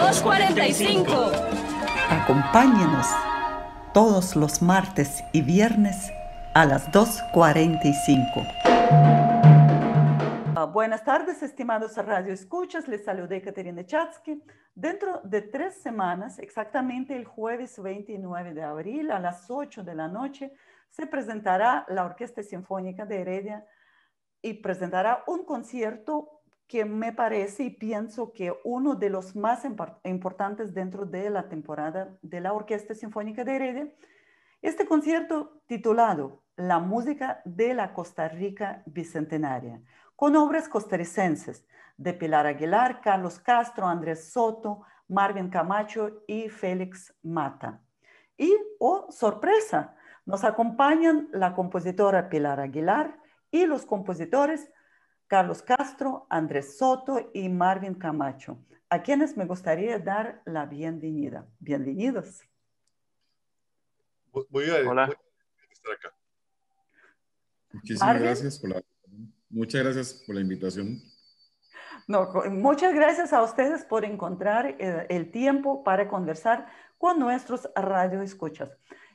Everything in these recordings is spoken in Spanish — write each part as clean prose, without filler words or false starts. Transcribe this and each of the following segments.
2:45. Acompáñenos todos los martes y viernes a las 2:45. Buenas tardes, estimados Radio Escuchas. Les saludé Caterina Chatsky. Dentro de 3 semanas, exactamente el jueves 29 de abril a las 8 de la noche, se presentará la Orquesta Sinfónica de Heredia y presentará un concierto que me parece y pienso que uno de los más importantes dentro de la temporada de la Orquesta Sinfónica de Heredia. Este concierto titulado La música de la Costa Rica Bicentenaria, con obras costarricenses de Pilar Aguilar, Carlos Castro, Andrés Soto, Marvin Camacho y Félix Mata. Y, oh sorpresa, nos acompañan la compositora Pilar Aguilar y los compositores Carlos Castro, Andrés Soto y Marvin Camacho, a quienes me gustaría dar la bienvenida. Bienvenidos. Hola. Estar acá. Muchísimas gracias muchas gracias por la invitación. No, muchas gracias a ustedes por encontrar el tiempo para conversar con nuestros radioescuchas.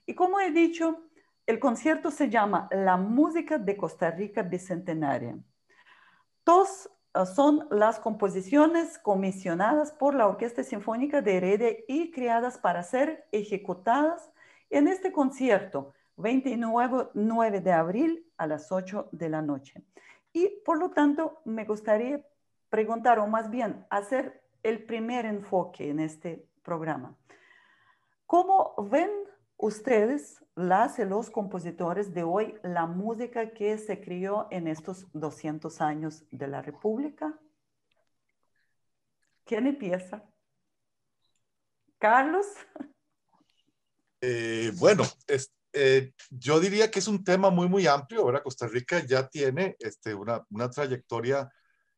Y como he dicho, el concierto se llama La música de Costa Rica Bicentenaria. Todas son las composiciones comisionadas por la Orquesta Sinfónica de Heredia y creadas para ser ejecutadas en este concierto, 29 de abril a las 8 de la noche. Y por lo tanto, me gustaría preguntar, o más bien hacer el primer enfoque en este programa. ¿Cómo ven ustedes, las y los compositores de hoy, la música que se creó en estos 200 años de la República? ¿Quién empieza? ¿Carlos? Bueno, yo diría que es un tema muy amplio. Ahora Costa Rica ya tiene una trayectoria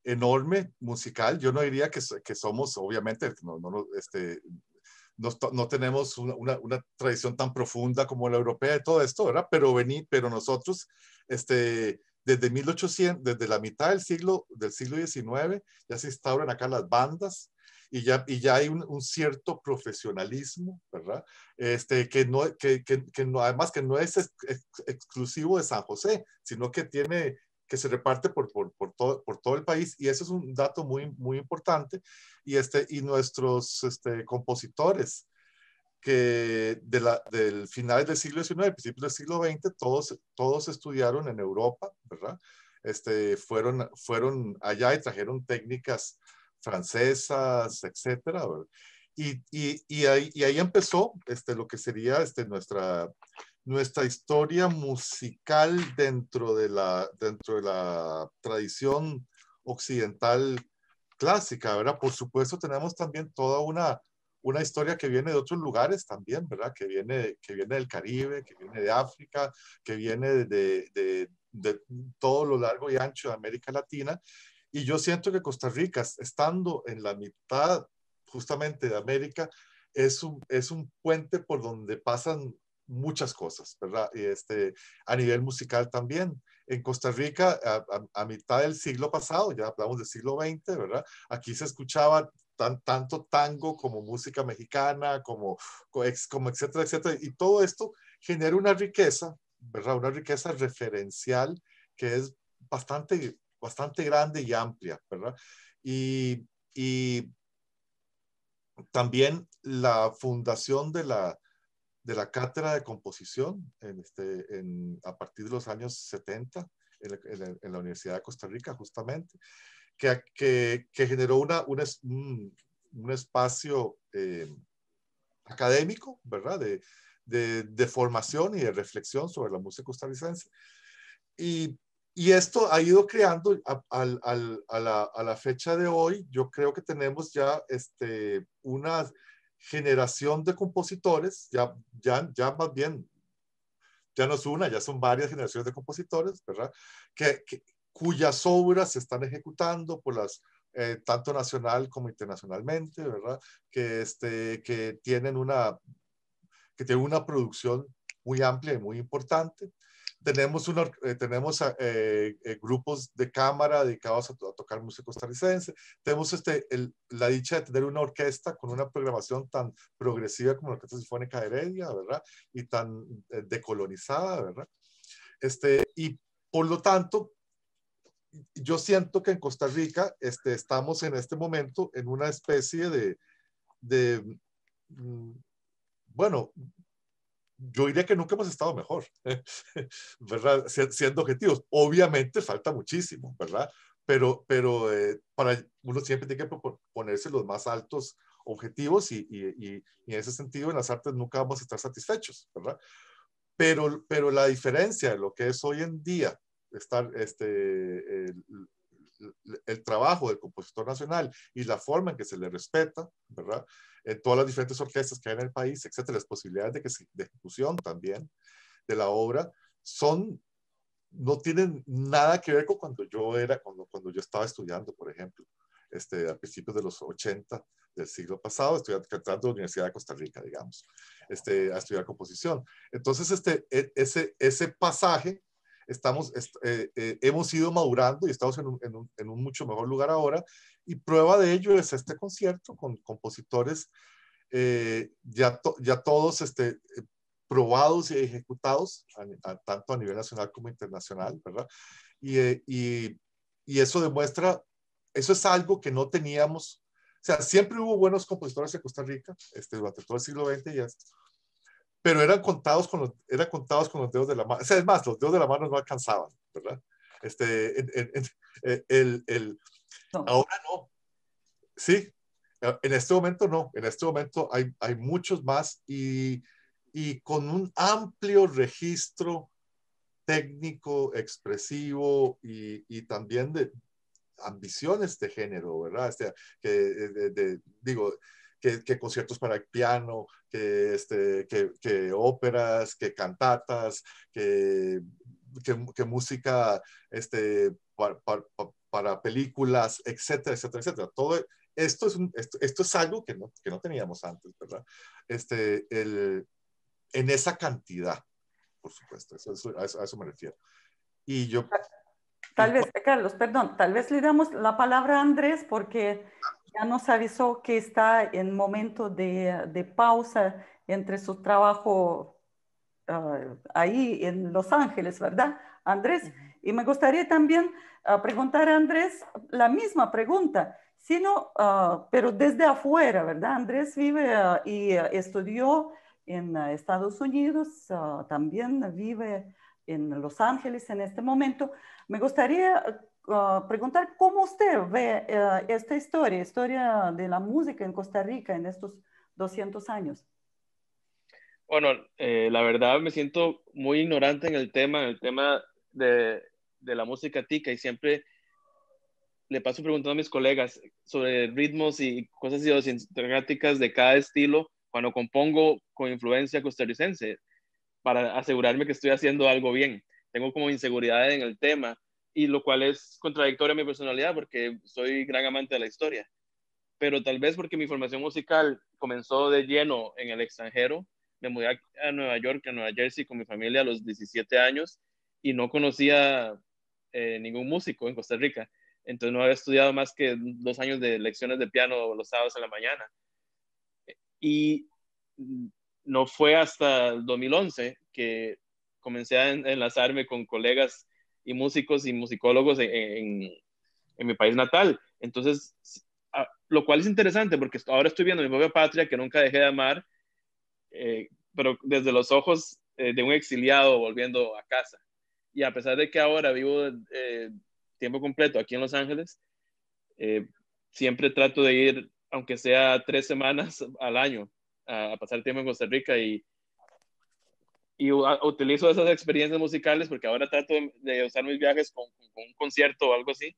enorme musical. Yo no diría que somos, obviamente, no tenemos una tradición tan profunda como la europea y todo esto, ¿verdad? Pero nosotros, desde 1800, desde la mitad del siglo XIX, ya se instauran acá las bandas y ya hay un cierto profesionalismo, ¿verdad? Además que no es exclusivo de San José, sino que se reparte por todo el país, y eso es un dato muy importante. Y nuestros compositores que del final del siglo XIX, principios del siglo XX, todos estudiaron en Europa, ¿verdad? Fueron allá y trajeron técnicas francesas, etcétera. Y ahí empezó lo que sería nuestra historia musical dentro de la tradición occidental clásica, ¿verdad? Por supuesto, tenemos también toda una historia que viene de otros lugares también, ¿verdad? Que viene del Caribe, que viene de África, que viene de todo lo largo y ancho de América Latina. Y yo siento que Costa Rica, estando en la mitad justamente de América, es un puente por donde pasan muchas cosas, ¿verdad? Y a nivel musical también. En Costa Rica, a mitad del siglo pasado, ya hablamos del siglo XX, ¿verdad? Aquí se escuchaba tanto tango como música mexicana, como etcétera, etcétera. Y todo esto genera una riqueza, ¿verdad? Una riqueza referencial que es bastante grande y amplia, ¿verdad? Y también la fundación de la cátedra de composición a partir de los años 70 en la Universidad de Costa Rica, justamente, que generó un espacio académico, ¿verdad? De formación y de reflexión sobre la música costarricense. Y esto ha ido creando a la fecha de hoy. Yo creo que tenemos ya una generación de compositores, ya más bien, ya no es una, ya son varias generaciones de compositores, ¿verdad? Cuyas obras se están ejecutando tanto nacional como internacionalmente, ¿verdad? Que tienen una producción muy amplia y muy importante. tenemos grupos de cámara dedicados a tocar música costarricense. Tenemos la dicha de tener una orquesta con una programación tan progresiva como la Orquesta Sinfónica de Heredia, ¿verdad? Y tan decolonizada, ¿verdad? Y por lo tanto, yo siento que en Costa Rica estamos en este momento en una especie bueno, yo diría que nunca hemos estado mejor, ¿verdad? Siendo objetivos. Obviamente falta muchísimo, ¿verdad? Pero para uno siempre tiene que ponerse los más altos objetivos y en ese sentido en las artes nunca vamos a estar satisfechos, ¿verdad? Pero la diferencia de lo que es hoy en día estar, el trabajo del compositor nacional y la forma en que se le respeta, ¿verdad? En todas las diferentes orquestas que hay en el país, etcétera, las posibilidades de ejecución también de la obra no tienen nada que ver con cuando yo estaba estudiando, por ejemplo, a principios de los 80 del siglo pasado, estudiando cantando en la Universidad de Costa Rica, digamos, a estudiar composición. Entonces, ese pasaje hemos ido madurando y estamos en un mucho mejor lugar ahora, y prueba de ello es este concierto con compositores ya todos probados y ejecutados tanto a nivel nacional como internacional, ¿verdad? Y eso demuestra, eso es algo que no teníamos, o sea, siempre hubo buenos compositores en Costa Rica durante todo el siglo XX y esto, pero eran contados con los dedos de la mano. O sea, es más, los dedos de la mano no alcanzaban, ¿verdad? No. Ahora no. Sí, en este momento no. En este momento hay muchos más y con un amplio registro técnico, expresivo y también de ambiciones de género, ¿verdad? Digo, que conciertos para el piano, que óperas, que cantatas, que música para películas, etcétera, etcétera, etcétera. Todo esto es algo que no teníamos antes, ¿verdad? En esa cantidad, por supuesto, a eso me refiero. Y yo... Tal vez, Carlos, perdón, tal vez le damos la palabra a Andrés porque ya nos avisó que está en momento de pausa entre su trabajo ahí en Los Ángeles, ¿verdad, Andrés? Y me gustaría también preguntar a Andrés la misma pregunta, sino, pero desde afuera, ¿verdad? Andrés vive y estudió en Estados Unidos, también vive en Los Ángeles en este momento. Me gustaría preguntar cómo usted ve esta historia de la música en Costa Rica en estos 200 años. Bueno, la verdad me siento muy ignorante en el tema de la música tica, y siempre le paso preguntando a mis colegas sobre ritmos y cosas idiosincráticas de cada estilo cuando compongo con influencia costarricense, para asegurarme que estoy haciendo algo bien. Tengo como inseguridad en el tema, y lo cual es contradictorio a mi personalidad porque soy gran amante de la historia. Pero tal vez porque mi formación musical comenzó de lleno en el extranjero. Me mudé a Nueva York, a Nueva Jersey con mi familia a los 17 años y no conocía ningún músico en Costa Rica. Entonces no había estudiado más que 2 años de lecciones de piano los sábados en la mañana. Y no fue hasta el 2011 que comencé a enlazarme con colegas y músicos y musicólogos en mi país natal. Entonces, lo cual es interesante porque ahora estoy viendo mi propia patria que nunca dejé de amar, pero desde los ojos de un exiliado volviendo a casa. Y a pesar de que ahora vivo tiempo completo aquí en Los Ángeles, siempre trato de ir, aunque sea 3 semanas al año, a pasar tiempo en Costa Rica, y utilizo esas experiencias musicales porque ahora trato de usar mis viajes con un concierto o algo así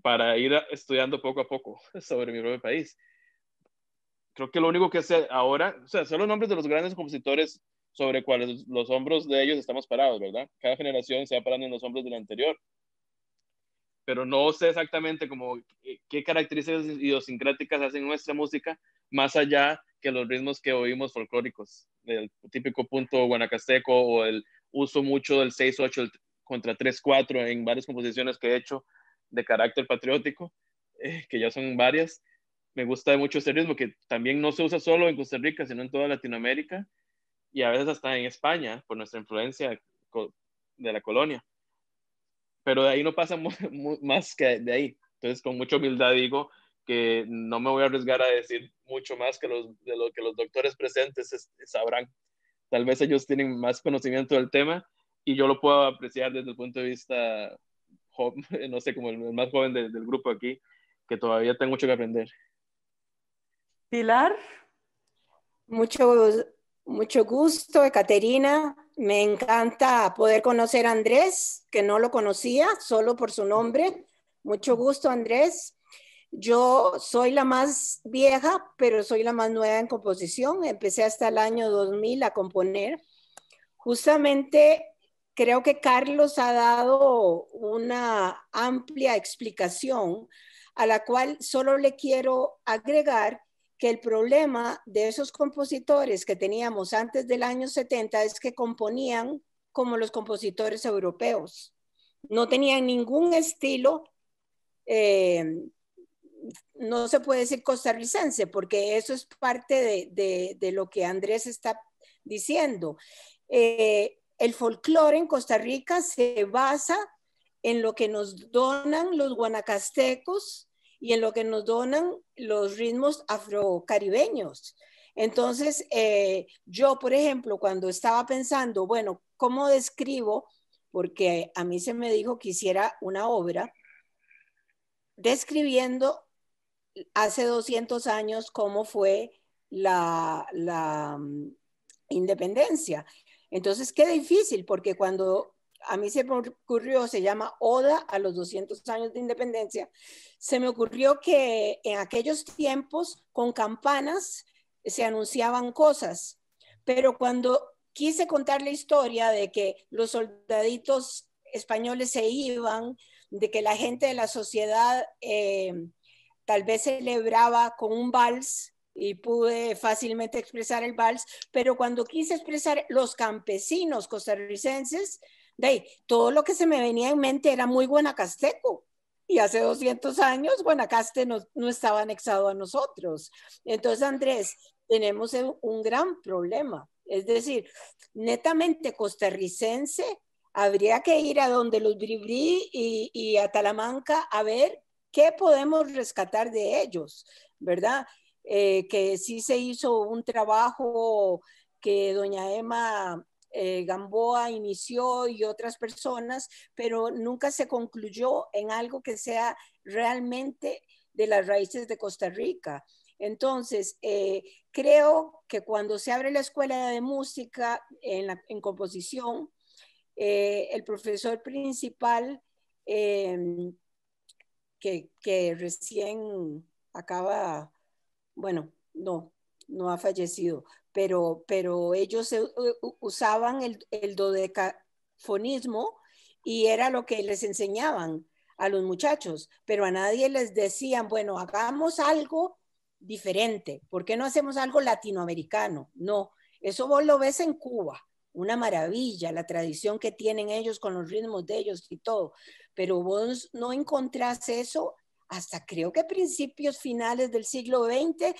para ir estudiando poco a poco sobre mi propio país. Creo que lo único que sé ahora, o sea, son los nombres de los grandes compositores sobre cuáles los hombros de ellos estamos parados, ¿verdad? Cada generación se va parando en los hombros de la anterior. Pero no sé exactamente como qué características idiosincráticas hacen nuestra música, más allá que los ritmos que oímos folclóricos, el típico punto guanacasteco o el uso mucho el 6/8 contra 3/4 en varias composiciones que he hecho de carácter patriótico, que ya son varias. Me gusta mucho este ritmo que también no se usa solo en Costa Rica, sino en toda Latinoamérica y a veces hasta en España por nuestra influencia de la colonia. Pero de ahí no pasa más que de ahí. Entonces, con mucha humildad digo que no me voy a arriesgar a decir mucho más de lo que los doctores presentes sabrán. Tal vez ellos tienen más conocimiento del tema y yo lo puedo apreciar desde el punto de vista, no sé, como el más joven del grupo aquí, que todavía tengo mucho que aprender. Pilar. Mucho gusto, Ekaterina. Me encanta poder conocer a Andrés, que no lo conocía, solo por su nombre. Mucho gusto, Andrés. Yo soy la más vieja, pero soy la más nueva en composición. Empecé hasta el año 2000 a componer. Justamente creo que Carlos ha dado una amplia explicación a la cual solo le quiero agregar que el problema de esos compositores que teníamos antes del año 70 es que componían como los compositores europeos. No tenían ningún estilo, no se puede decir costarricense, porque eso es parte de lo que Andrés está diciendo. El folclore en Costa Rica se basa en lo que nos donan los guanacastecos y en lo que nos donan los ritmos afrocaribeños. Entonces, yo, por ejemplo, cuando estaba pensando, bueno, ¿cómo describo? Porque a mí se me dijo que hiciera una obra describiendo hace 200 años cómo fue la independencia. Entonces, qué difícil, porque cuando a mí se me ocurrió, se llama Oda a los 200 años de independencia, se me ocurrió que en aquellos tiempos con campanas se anunciaban cosas, pero cuando quise contar la historia de que los soldaditos españoles se iban, de que la gente de la sociedad tal vez celebraba con un vals, y pude fácilmente expresar el vals, pero cuando quise expresar los campesinos costarricenses, todo lo que se me venía en mente era muy guanacasteco. Y hace 200 años Guanacaste no estaba anexado a nosotros. Entonces, Andrés, tenemos un gran problema. Es decir, netamente costarricense, habría que ir a donde los Bribri y a Talamanca a ver qué podemos rescatar de ellos, ¿verdad? Que sí se hizo un trabajo que doña Emma Gamboa inició y otras personas, pero nunca se concluyó en algo que sea realmente de las raíces de Costa Rica. Entonces, creo que cuando se abre la escuela de música en composición, el profesor principal que recién acaba, bueno, no ha fallecido, pero ellos usaban el dodecafonismo y era lo que les enseñaban a los muchachos, pero a nadie les decían, bueno, hagamos algo diferente, ¿por qué no hacemos algo latinoamericano? No, eso vos lo ves en Cuba, una maravilla, la tradición que tienen ellos con los ritmos de ellos y todo, pero vos no encontrás eso hasta creo que principios finales del siglo XX,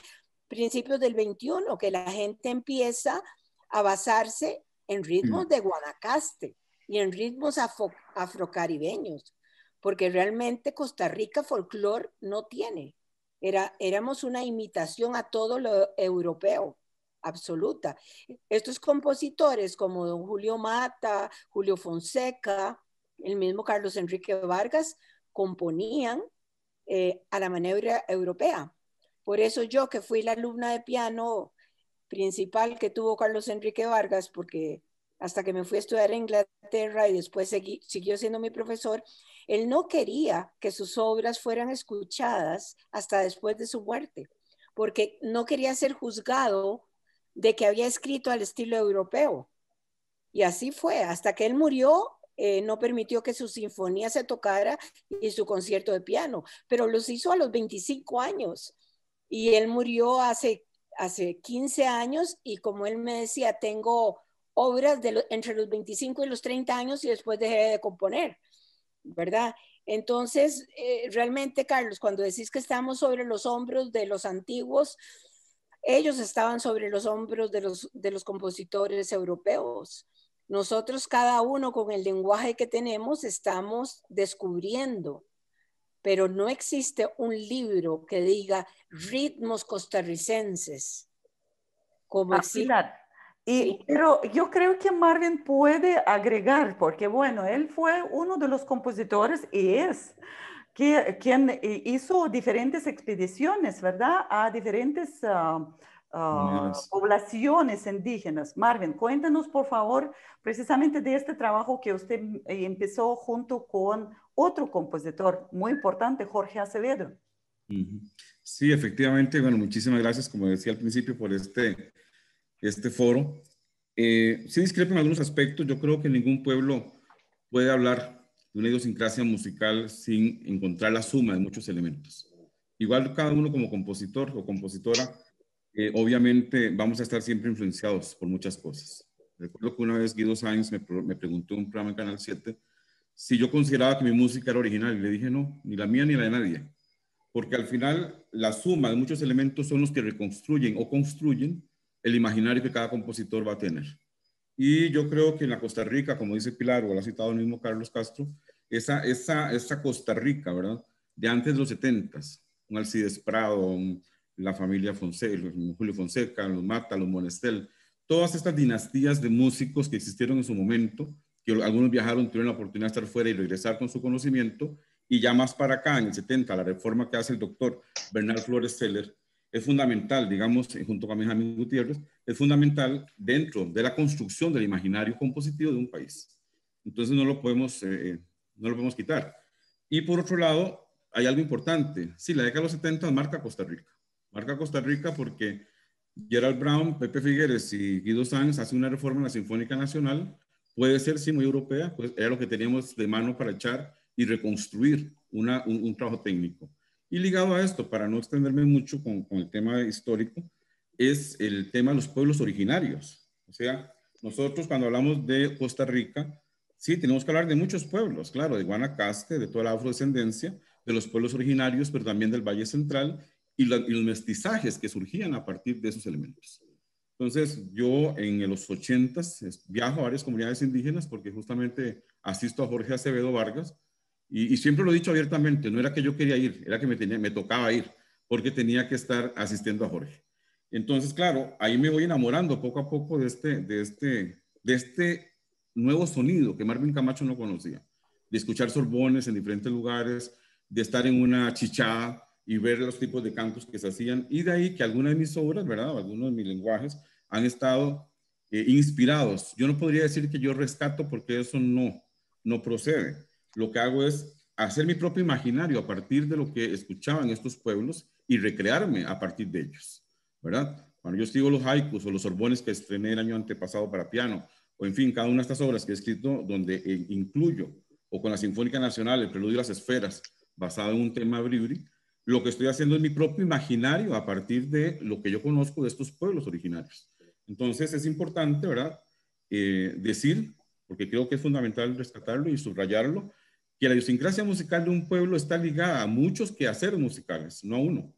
principios del XXI, que la gente empieza a basarse en ritmos de Guanacaste y en ritmos afrocaribeños, porque realmente Costa Rica folclore no tiene. Éramos una imitación a todo lo europeo, absoluta. Estos compositores como don Julio Mata, Julio Fonseca, el mismo Carlos Enrique Vargas, componían a la manera europea. Por eso yo, que fui la alumna de piano principal que tuvo Carlos Enrique Vargas, porque hasta que me fui a estudiar en Inglaterra y después siguió siendo mi profesor, él no quería que sus obras fueran escuchadas hasta después de su muerte, porque no quería ser juzgado de que había escrito al estilo europeo. Y así fue, hasta que él murió, no permitió que su sinfonía se tocara y su concierto de piano, pero los hizo a los 25 años. Y él murió hace 15 años y como él me decía, tengo obras entre los 25 y los 30 años y después dejé de componer, ¿verdad? Entonces, realmente, Carlos, cuando decís que estamos sobre los hombros de los antiguos, ellos estaban sobre los hombros de los compositores europeos. Nosotros, cada uno con el lenguaje que tenemos, estamos descubriendo, pero no existe un libro que diga ritmos costarricenses, como existe. Pilar, Sí. pero yo creo que Marvin puede agregar, porque bueno, él fue uno de los compositores y es quien hizo diferentes expediciones, ¿verdad? A diferentes poblaciones indígenas. Marvin, cuéntanos por favor precisamente de este trabajo que usted empezó junto con otro compositor muy importante, Jorge Acevedo. Sí, efectivamente, bueno, muchísimas gracias, como decía al principio, por este foro. Sí discrepo en algunos aspectos. Yo creo que ningún pueblo puede hablar de una idiosincrasia musical sin encontrar la suma de muchos elementos. Igual cada uno como compositor o compositora, obviamente vamos a estar siempre influenciados por muchas cosas. Recuerdo que una vez Guido Sáenz me preguntó en un programa en Canal 7 si yo consideraba que mi música era original y le dije no, ni la mía ni la de nadie. Porque al final la suma de muchos elementos son los que reconstruyen o construyen el imaginario que cada compositor va a tener. Y yo creo que en la Costa Rica, como dice Pilar, o lo ha citado el mismo Carlos Castro, esa Costa Rica, ¿verdad? De antes de los 70s, un Alcides Prado, la familia Fonseca, Julio Fonseca, los Mata, los Monestel, todas estas dinastías de músicos que existieron en su momento, que algunos viajaron, tuvieron la oportunidad de estar fuera y regresar con su conocimiento, y ya más para acá, en el 70, la reforma que hace el doctor Bernal Flores Seller, es fundamental, digamos, junto con Benjamín Gutiérrez, es fundamental dentro de la construcción del imaginario compositivo de un país. Entonces no lo podemos quitar. Y por otro lado, hay algo importante. Sí, la década de los 70 marca Costa Rica. Marca Costa Rica porque Gerald Brown, Pepe Figueres y Guido Sáenz hacen una reforma en la Sinfónica Nacional. Puede ser, sí, muy europea, pues era lo que teníamos de mano para echar y reconstruir un trabajo técnico. Y ligado a esto, para no extenderme mucho con el tema histórico, es el tema de los pueblos originarios. O sea, nosotros cuando hablamos de Costa Rica, sí, tenemos que hablar de muchos pueblos, claro, de Guanacaste, de toda la afrodescendencia, de los pueblos originarios, pero también del Valle Central y los mestizajes que surgían a partir de esos elementos. Entonces, yo en los 80s viajo a varias comunidades indígenas porque justamente asisto a Jorge Acevedo Vargas y siempre lo he dicho abiertamente, no era que yo quería ir, era que me tocaba ir porque tenía que estar asistiendo a Jorge. Entonces, claro, ahí me voy enamorando poco a poco de este nuevo sonido que Marvin Camacho no conocía, de escuchar sorbones en diferentes lugares, de estar en una chichada y ver los tipos de cantos que se hacían, y de ahí que algunas de mis obras, ¿verdad? Algunos de mis lenguajes han estado inspirados. Yo no podría decir que yo rescato porque eso no procede. Lo que hago es hacer mi propio imaginario a partir de lo que escuchaban estos pueblos y recrearme a partir de ellos, ¿verdad? Cuando yo escribo los haikus o los sorbones que estrené el año antepasado para piano, o en fin, cada una de estas obras que he escrito donde incluyo, o con la Sinfónica Nacional, el Preludio de las Esferas, basado en un tema bribri, lo que estoy haciendo es mi propio imaginario a partir de lo que yo conozco de estos pueblos originarios. Entonces es importante, ¿verdad? Decir, porque creo que es fundamental rescatarlo y subrayarlo, que la idiosincrasia musical de un pueblo está ligada a muchos quehaceres musicales, no a uno.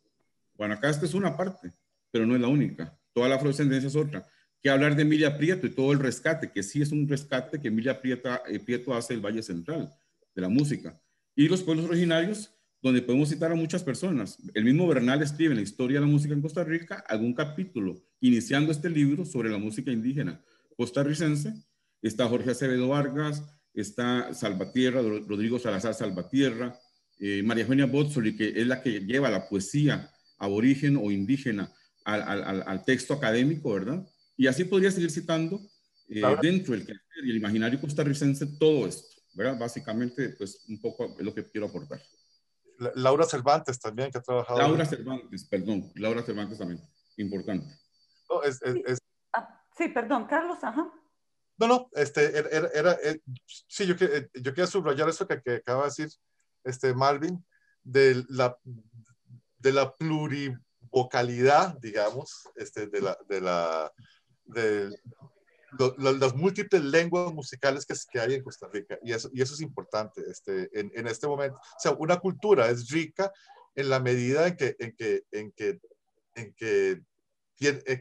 Guanacaste es una parte, pero no es la única. Toda la afrodescendencia es otra. Que hablar de Emilia Prieto y todo el rescate, que sí es un rescate que Emilia Prieto hace del Valle Central, de la música. Y los pueblos originarios, donde podemos citar a muchas personas. El mismo Bernal escribe en la historia de la música en Costa Rica algún capítulo iniciando este libro sobre la música indígena costarricense. Está Jorge Acevedo Vargas, está Salvatierra, Rodrigo Salazar Salvatierra, María Eugenia Botzoli, que es la que lleva la poesía aborigen o indígena al texto académico, ¿verdad? Y así podría seguir citando dentro del quehacer y el imaginario costarricense todo esto, ¿verdad? Básicamente, pues un poco es lo que quiero aportar. Laura Cervantes también, que ha trabajado. Laura Cervantes también, importante. No, sí, perdón, Carlos, ajá. No, sí, yo quería subrayar eso que acaba de decir Marvin, de la plurivocalidad, digamos, las múltiples lenguas musicales que hay en Costa Rica, y eso es importante en este momento. O sea, una cultura es rica en la medida en que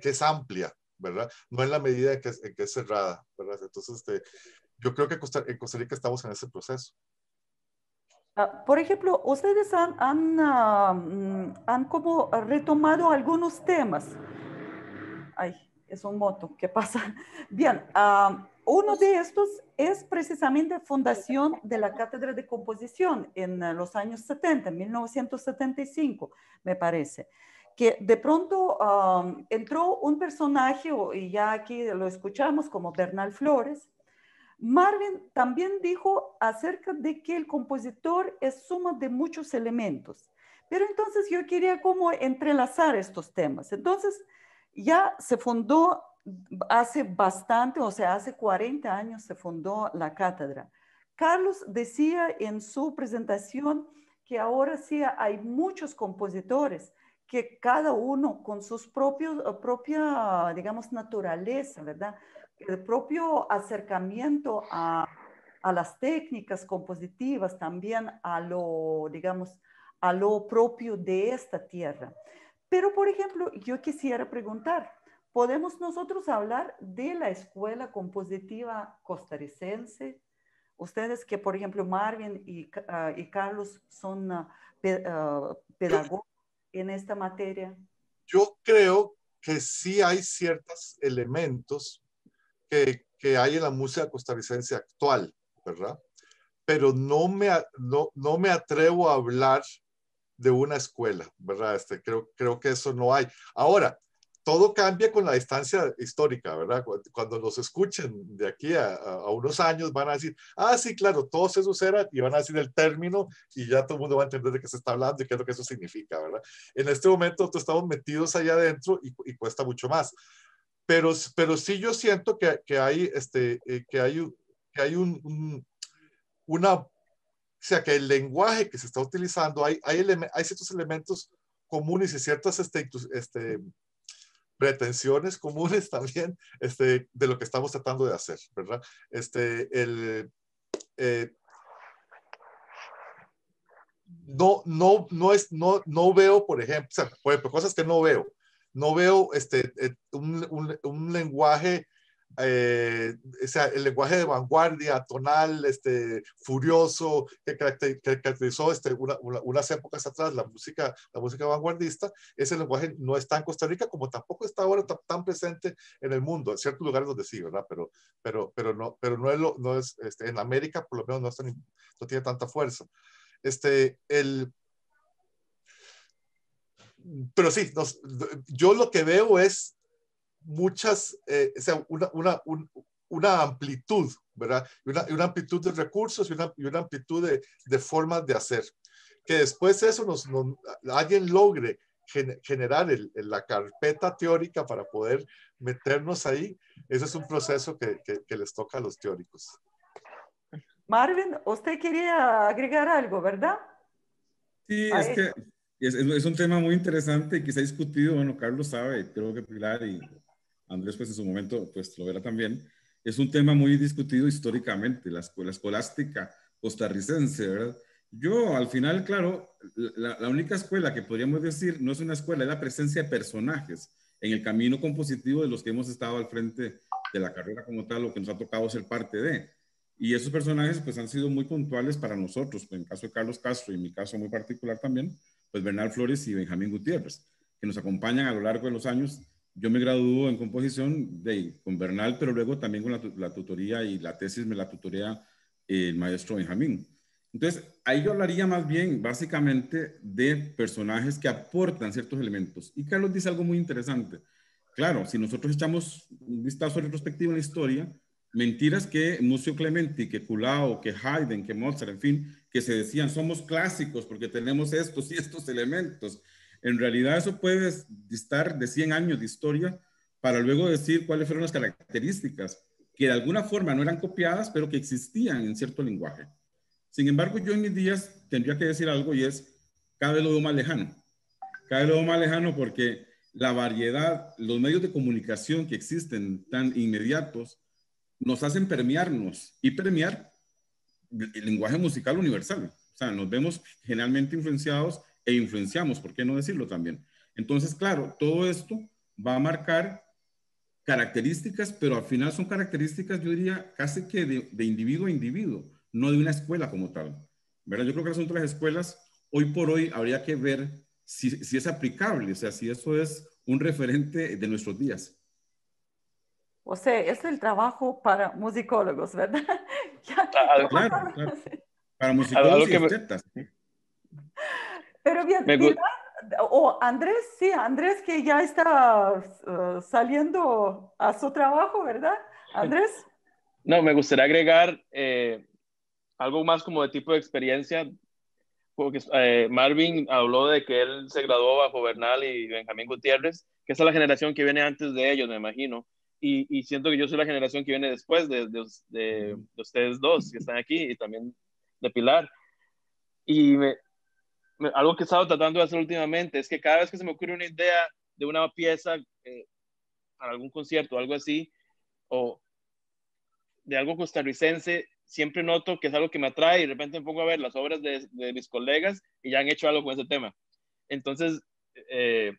es amplia, ¿verdad? No en la medida en que es cerrada, ¿verdad? Entonces, yo creo que en Costa Rica estamos en ese proceso. Por ejemplo, ustedes han como retomado algunos temas. Ay, es un moto, ¿qué pasa? Bien, uno de estos es precisamente fundación de la Cátedra de Composición en los años 70, 1975, me parece, que de pronto entró un personaje, y ya aquí lo escuchamos, como Bernal Flores. Marvin también dijo acerca de que el compositor es suma de muchos elementos, pero entonces yo quería como entrelazar estos temas. Entonces, ya se fundó hace bastante, o sea, hace 40 años se fundó la cátedra. Carlos decía en su presentación que ahora sí hay muchos compositores que cada uno con sus propia, digamos, naturaleza, ¿verdad? El propio acercamiento a las técnicas compositivas, también a lo, digamos, a lo propio de esta tierra. Pero, por ejemplo, yo quisiera preguntar, ¿podemos nosotros hablar de la escuela compositiva costarricense? Ustedes que, por ejemplo, Marvin y Carlos son pedagogos en esta materia. Yo creo que sí hay ciertos elementos que hay en la música costarricense actual, ¿verdad? Pero no me atrevo a hablar de una escuela, ¿verdad? Creo que eso no hay. Ahora, todo cambia con la distancia histórica, ¿verdad? Cuando los escuchen de aquí a unos años van a decir, sí, claro, todos esos eran, y van a decir el término y ya todo el mundo va a entender de qué se está hablando y qué es lo que eso significa, ¿verdad? En este momento nosotros estamos metidos allá adentro y cuesta mucho más. Pero sí yo siento que hay una, o sea, que el lenguaje que se está utilizando, hay ciertos elementos comunes y ciertas pretensiones comunes también de lo que estamos tratando de hacer, ¿verdad? No veo, por ejemplo, o sea, por ejemplo, cosas que no veo. No veo un lenguaje, o sea, el lenguaje de vanguardia, tonal, furioso, que caracterizó unas épocas atrás la música vanguardista. Ese lenguaje no está en Costa Rica, como tampoco está ahora tan presente en el mundo, en ciertos lugares donde sí, ¿verdad? Pero no es en América, por lo menos no tiene tanta fuerza. Pero sí, yo lo que veo es muchas, o sea, una amplitud, ¿verdad? Una amplitud de recursos y una amplitud de formas de hacer. Que después eso alguien logre generar la carpeta teórica para poder meternos ahí, ese es un proceso que les toca a los teóricos. Marvin, usted quería agregar algo, ¿verdad? Sí, es que es un tema muy interesante y que se ha discutido, bueno, Carlos sabe, creo que Pilar y Andrés pues en su momento pues lo verá también. Es un tema muy discutido históricamente, la escuela escolástica costarricense, ¿verdad? Yo al final, claro, la única escuela que podríamos decir no es una escuela, es la presencia de personajes en el camino compositivo de los que hemos estado al frente de la carrera como tal, o que nos ha tocado ser parte de. Y esos personajes pues han sido muy puntuales para nosotros, en el caso de Carlos Castro y en mi caso muy particular también, pues Bernal Flores y Benjamín Gutiérrez, que nos acompañan a lo largo de los años. Yo me graduó en composición con Bernal, pero luego también con la tutoría y la tesis me la tutorea el maestro Benjamín. Entonces, ahí yo hablaría más bien básicamente de personajes que aportan ciertos elementos. Y Carlos dice algo muy interesante. Claro, si nosotros echamos un vistazo retrospectivo en la historia, mentiras que Muzio Clementi, que Culao, que Haydn, que Mozart, en fin, que se decían somos clásicos porque tenemos estos y estos elementos. En realidad eso puede distar de 100 años de historia para luego decir cuáles fueron las características que de alguna forma no eran copiadas, pero que existían en cierto lenguaje. Sin embargo, yo en mis días tendría que decir algo y es, cada vez lo veo más lejano. Cada vez lo veo más lejano porque la variedad, los medios de comunicación que existen tan inmediatos, nos hacen permearnos y permear el lenguaje musical universal. O sea, nos vemos generalmente influenciados e influenciamos, ¿por qué no decirlo también? Entonces, claro, todo esto va a marcar características, pero al final son características, yo diría, casi que de individuo a individuo, no de una escuela como tal. ¿Verdad? Yo creo que el asunto de las escuelas, hoy por hoy, habría que ver si es aplicable, o sea, si eso es un referente de nuestros días. O sea, es el trabajo para musicólogos, ¿verdad? Ya, Algo, Claro, claro. Para algo musicólogos y que estetas. Pero bien, me, Pilar, o Andrés, sí, Andrés que ya está saliendo a su trabajo, ¿verdad? Andrés. no, me gustaría agregar algo más como de tipo de experiencia, porque Marvin habló de que él se graduó bajo Bernal y Benjamín Gutiérrez, que esa es la generación que viene antes de ellos, me imagino. Y siento que yo soy la generación que viene después de ustedes dos que están aquí y también de Pilar. Y algo que he estado tratando de hacer últimamente es que cada vez que se me ocurre una idea de una pieza para algún concierto o algo así, o de algo costarricense, siempre noto que es algo que me atrae y de repente me pongo a ver las obras de mis colegas y ya han hecho algo con ese tema. Entonces, eh,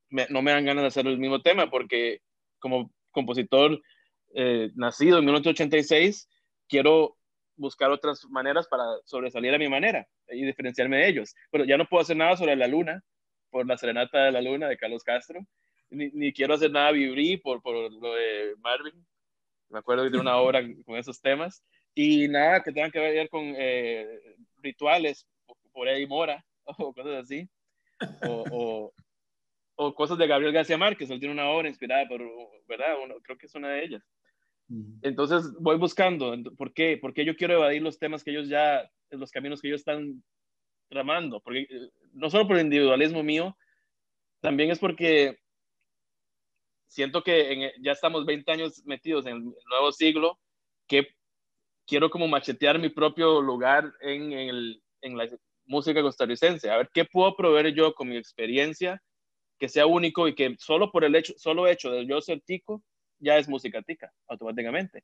no me dan ganas de hacer el mismo tema porque como compositor nacido en 1986, quiero buscar otras maneras para sobresalir a mi manera y diferenciarme de ellos. Pero ya no puedo hacer nada sobre la luna, por la serenata de la luna de Carlos Castro, ni quiero hacer nada vibrí por lo de Marvin. Me acuerdo de una obra con esos temas. Y nada que tengan que ver con rituales, por ahí Mora, o cosas así. O, o cosas de Gabriel García Márquez. Él tiene una obra inspirada por, ¿verdad? Creo que es una de ellas. Entonces voy buscando, ¿por qué? Porque yo quiero evadir los temas que ellos ya, los caminos que ellos están tramando. Porque no solo por el individualismo mío, también es porque siento que ya estamos 20 años metidos en el nuevo siglo, que quiero como machetear mi propio lugar en la música costarricense. A ver, ¿qué puedo proveer yo con mi experiencia que sea único y que solo por el solo hecho de yo ser tico, ya es música tica, automáticamente?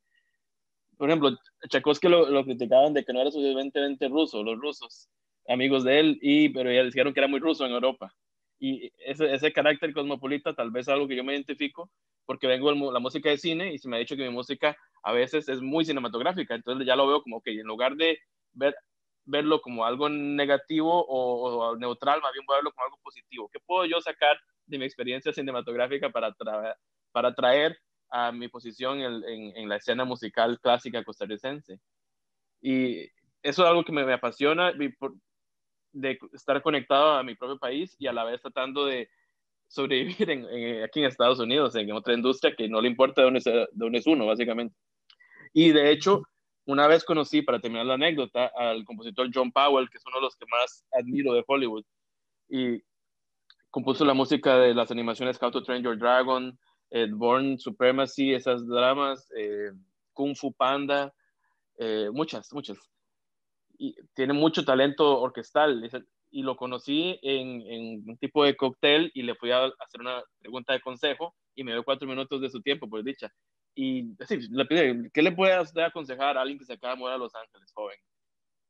Por ejemplo, Tchaikovsky lo criticaban de que no era suficientemente ruso, los rusos, amigos de él, pero ya dijeron que era muy ruso en Europa. Y ese carácter cosmopolita tal vez es algo que yo me identifico porque vengo de la música de cine y se me ha dicho que mi música a veces es muy cinematográfica, entonces ya lo veo como que en lugar de verlo como algo negativo o neutral, más bien voy a verlo como algo positivo. ¿Qué puedo yo sacar de mi experiencia cinematográfica para traer a mi posición en la escena musical clásica costarricense? Y eso es algo que me apasiona, de estar conectado a mi propio país y a la vez tratando de sobrevivir aquí en Estados Unidos, en otra industria que no le importa de dónde es uno, básicamente. Y de hecho, una vez conocí, para terminar la anécdota, al compositor John Powell, que es uno de los que más admiro de Hollywood, y compuso la música de las animaciones How to Train Your Dragon, Born Supremacy, esas dramas, Kung Fu Panda, muchas, muchas. Y tiene mucho talento orquestal. Y lo conocí en un tipo de cóctel y le fui a hacer una pregunta de consejo y me dio 4 minutos de su tiempo, por dicha. Y sí, le pide, ¿qué le puede usted aconsejar a alguien que se acaba de mudar a Los Ángeles, joven,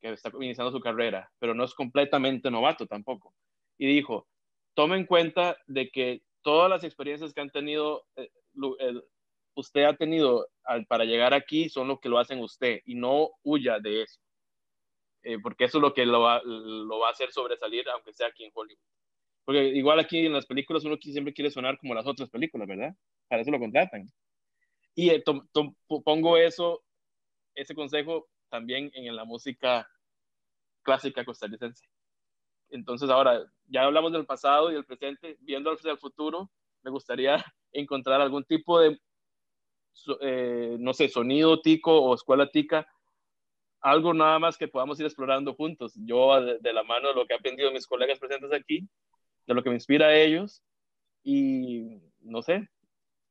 que está iniciando su carrera, pero no es completamente novato tampoco? Y dijo, tome en cuenta de que todas las experiencias que han tenido, usted ha tenido para llegar aquí son lo que lo hacen usted y no huya de eso. Porque eso es lo que lo va a hacer sobresalir, aunque sea aquí en Hollywood. Porque igual aquí en las películas uno siempre quiere sonar como las otras películas, ¿verdad? Para eso lo contratan. Y pongo ese consejo también en la música clásica costarricense. Entonces ahora, ya hablamos del pasado y del presente, viendo hacia el futuro, me gustaría encontrar algún tipo de, no sé, sonido tico o escuela tica, algo nada más que podamos ir explorando juntos. Yo de la mano de lo que he aprendido de mis colegas presentes aquí, de lo que me inspira a ellos, y no sé.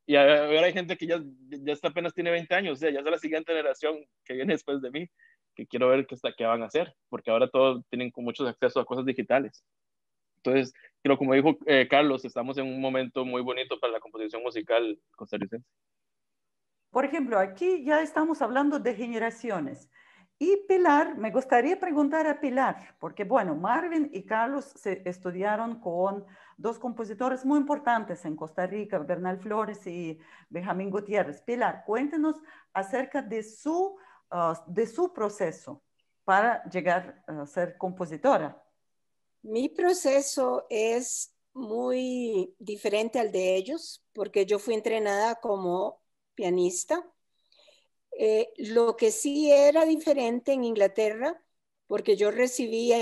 Y ahora hay gente que ya apenas tiene 20 años, o sea, ya es la siguiente generación que viene después de mí, que quiero ver qué van a hacer, porque ahora todos tienen con mucho acceso a cosas digitales. Entonces, pero como dijo Carlos, estamos en un momento muy bonito para la composición musical costarricense. Por ejemplo, aquí ya estamos hablando de generaciones. Y Pilar, me gustaría preguntar a Pilar, porque bueno, Marvin y Carlos se estudiaron con dos compositores muy importantes en Costa Rica, Bernal Flores y Benjamín Gutiérrez. Pilar, cuéntenos acerca de su proceso para llegar a ser compositora. Mi proceso es muy diferente al de ellos, porque yo fui entrenada como pianista. Lo que sí era diferente en Inglaterra, porque yo recibí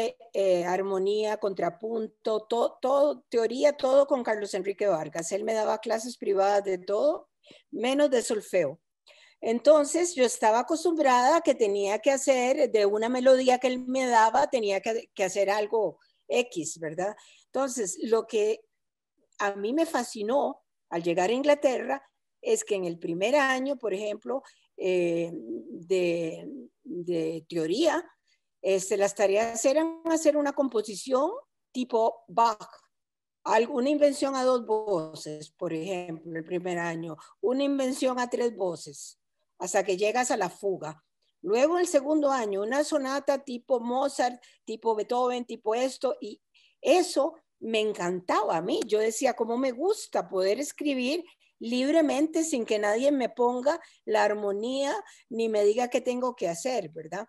armonía, contrapunto, todo, teoría, todo con Carlos Enrique Vargas. Él me daba clases privadas de todo, menos de solfeo. Entonces yo estaba acostumbrada a que tenía que hacer de una melodía que él me daba, tenía que hacer algo X, ¿verdad? Entonces, lo que a mí me fascinó al llegar a Inglaterra es que en el primer año, por ejemplo, de teoría, las tareas eran hacer una composición tipo Bach, alguna invención a 2 voces, por ejemplo, el primer año, una invención a 3 voces, hasta que llegas a la fuga. Luego el segundo año, una sonata tipo Mozart, tipo Beethoven, tipo esto, y eso me encantaba a mí. Yo decía, cómo me gusta poder escribir libremente sin que nadie me ponga la armonía ni me diga qué tengo que hacer, ¿verdad?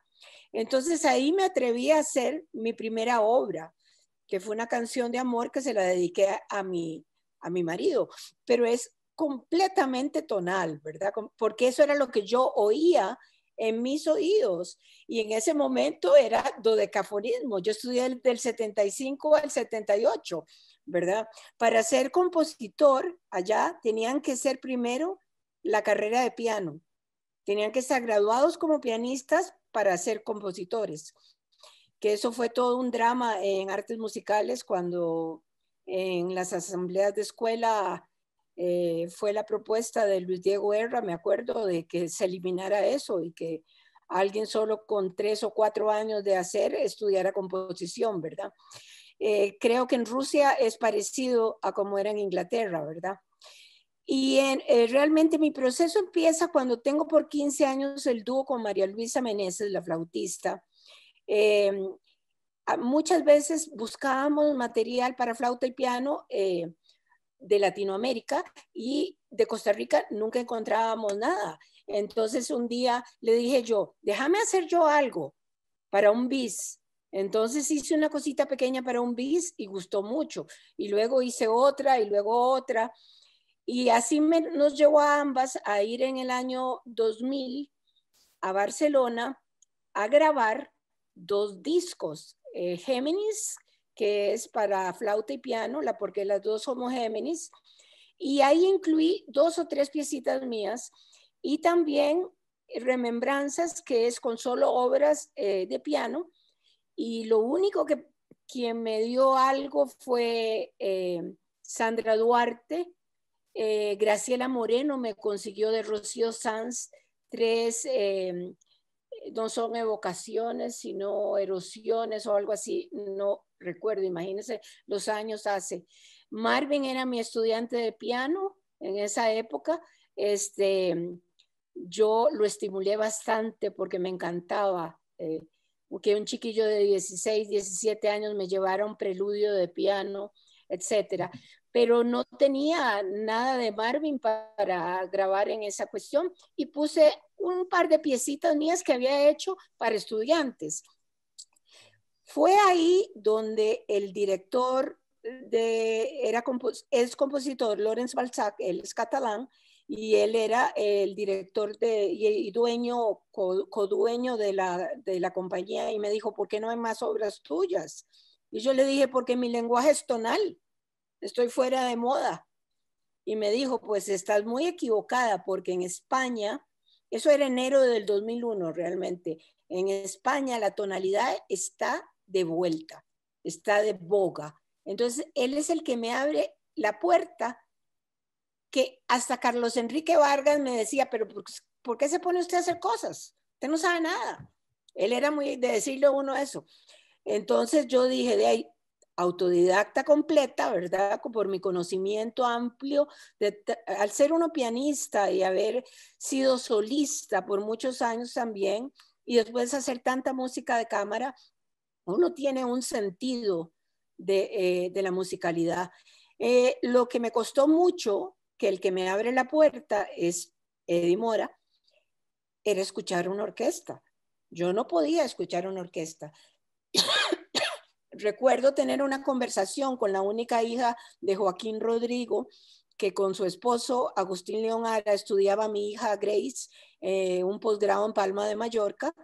Entonces ahí me atreví a hacer mi primera obra, que fue una canción de amor que se la dediqué a mi marido, pero es completamente tonal, ¿verdad? Porque eso era lo que yo oía en mis oídos y en ese momento era dodecafonismo. Yo estudié del 75 al 78, ¿verdad? Para ser compositor allá tenían que ser primero la carrera de piano, tenían que estar graduados como pianistas para ser compositores, que eso fue todo un drama en artes musicales cuando en las asambleas de escuela fue la propuesta de Luis Diego Herra, me acuerdo, de que se eliminara eso y que alguien solo con 3 o 4 años de hacer estudiara composición, ¿verdad? Creo que en Rusia es parecido a como era en Inglaterra, ¿verdad? Y realmente mi proceso empieza cuando tengo por 15 años el dúo con María Luisa Meneses, la flautista. Muchas veces buscábamos material para flauta y piano de Latinoamérica y de Costa Rica nunca encontrábamos nada. Entonces un día le dije yo, déjame hacer yo algo para un bis. Entonces hice una cosita pequeña para un bis y gustó mucho. Y luego hice otra y luego otra. Y así nos llevó a ambas a ir en el año 2000 a Barcelona a grabar 2 discos. Géminis, que es para flauta y piano, porque las 2 somos Géminis, y ahí incluí 2 o 3 piecitas mías, y también Remembranzas, que es con solo obras de piano, y lo único que quien me dio algo fue Sandra Duarte. Graciela Moreno me consiguió de Rocío Sanz 3 no son evocaciones, sino erosiones o algo así, no recuerdo, imagínense los años hace. Marvin era mi estudiante de piano en esa época, yo lo estimulé bastante porque me encantaba que un chiquillo de 16, 17 años me llevara un preludio de piano, etcétera. Pero no tenía nada de Marvin para grabar en esa cuestión y puse un par de piecitas mías que había hecho para estudiantes. Fue ahí donde el director es compositor, Laurence Balzac, él es catalán, y él era el director y dueño, codueño de la compañía, y me dijo, ¿por qué no hay más obras tuyas? Y yo le dije, porque mi lenguaje es tonal, estoy fuera de moda. Y me dijo, pues estás muy equivocada, porque en España, eso era enero del 2001 realmente, en España la tonalidad está de vuelta, está de boga. Entonces, él es el que me abre la puerta, que hasta Carlos Enrique Vargas me decía, pero ¿por qué se pone usted a hacer cosas? Usted no sabe nada. Él era muy de decirle a uno eso. Entonces yo dije, de ahí, autodidacta completa, ¿verdad? Por mi conocimiento amplio, al ser uno pianista y haber sido solista por muchos años también, y después hacer tanta música de cámara, uno tiene un sentido de la musicalidad. Lo que me costó mucho, que el que me abre la puerta es Eddie Mora, era escuchar una orquesta. Yo no podía escuchar una orquesta. Recuerdo tener una conversación con la única hija de Joaquín Rodrigo, que con su esposo Agustín León Ara estudiaba a mi hija Grace, un posgrado en Palma de Mallorca,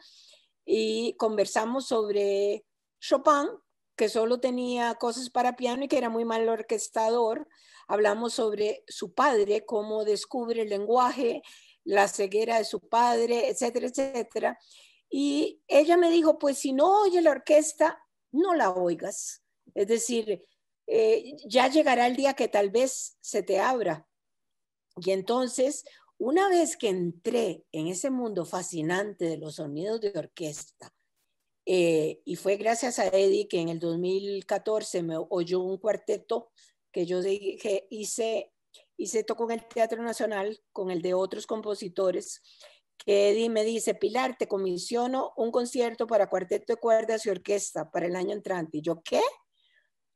y conversamos sobre Chopin, que solo tenía cosas para piano y que era muy mal orquestador. Hablamos sobre su padre, cómo descubre el lenguaje, la ceguera de su padre, etcétera, etcétera. Y ella me dijo, pues si no oye la orquesta, no la oigas. Es decir, ya llegará el día que tal vez se te abra. Y entonces, una vez que entré en ese mundo fascinante de los sonidos de orquesta, y fue gracias a Eddie que en el 2014 me oyó un cuarteto que yo dije, hice toco en el Teatro Nacional con el de otros compositores, que Eddie me dice, Pilar, te comisiono un concierto para cuarteto de cuerdas y orquesta para el año entrante. Y yo, ¿qué?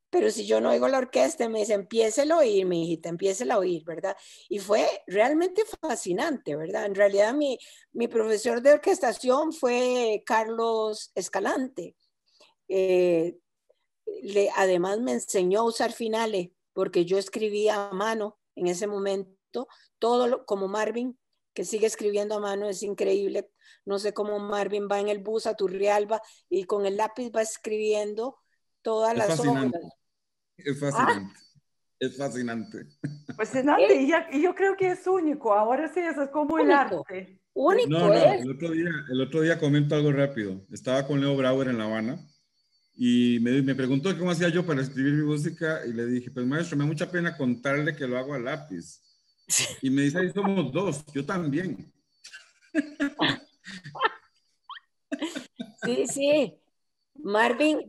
Pero si yo no oigo la orquesta, me dice, empiécela a oír, mi hijita, empiécela a oír, ¿verdad? Y fue realmente fascinante, ¿verdad? En realidad mi profesor de orquestación fue Carlos Escalante. Además me enseñó a usar finales, porque yo escribía a mano en ese momento, como Marvin, que sigue escribiendo a mano, es increíble. No sé cómo Marvin va en el bus a Turrialba y con el lápiz va escribiendo todas las obras. Es fascinante. Es fascinante. Fascinante, y yo creo que es único. Ahora sí, eso es como el arte. No, el otro día comento algo rápido. Estaba con Leo Brauer en La Habana y me preguntó cómo hacía yo para escribir mi música y le dije, pues maestro, me da mucha pena contarle que lo hago a lápiz. Y me dice, ahí somos dos, yo también. Sí, sí. Marvin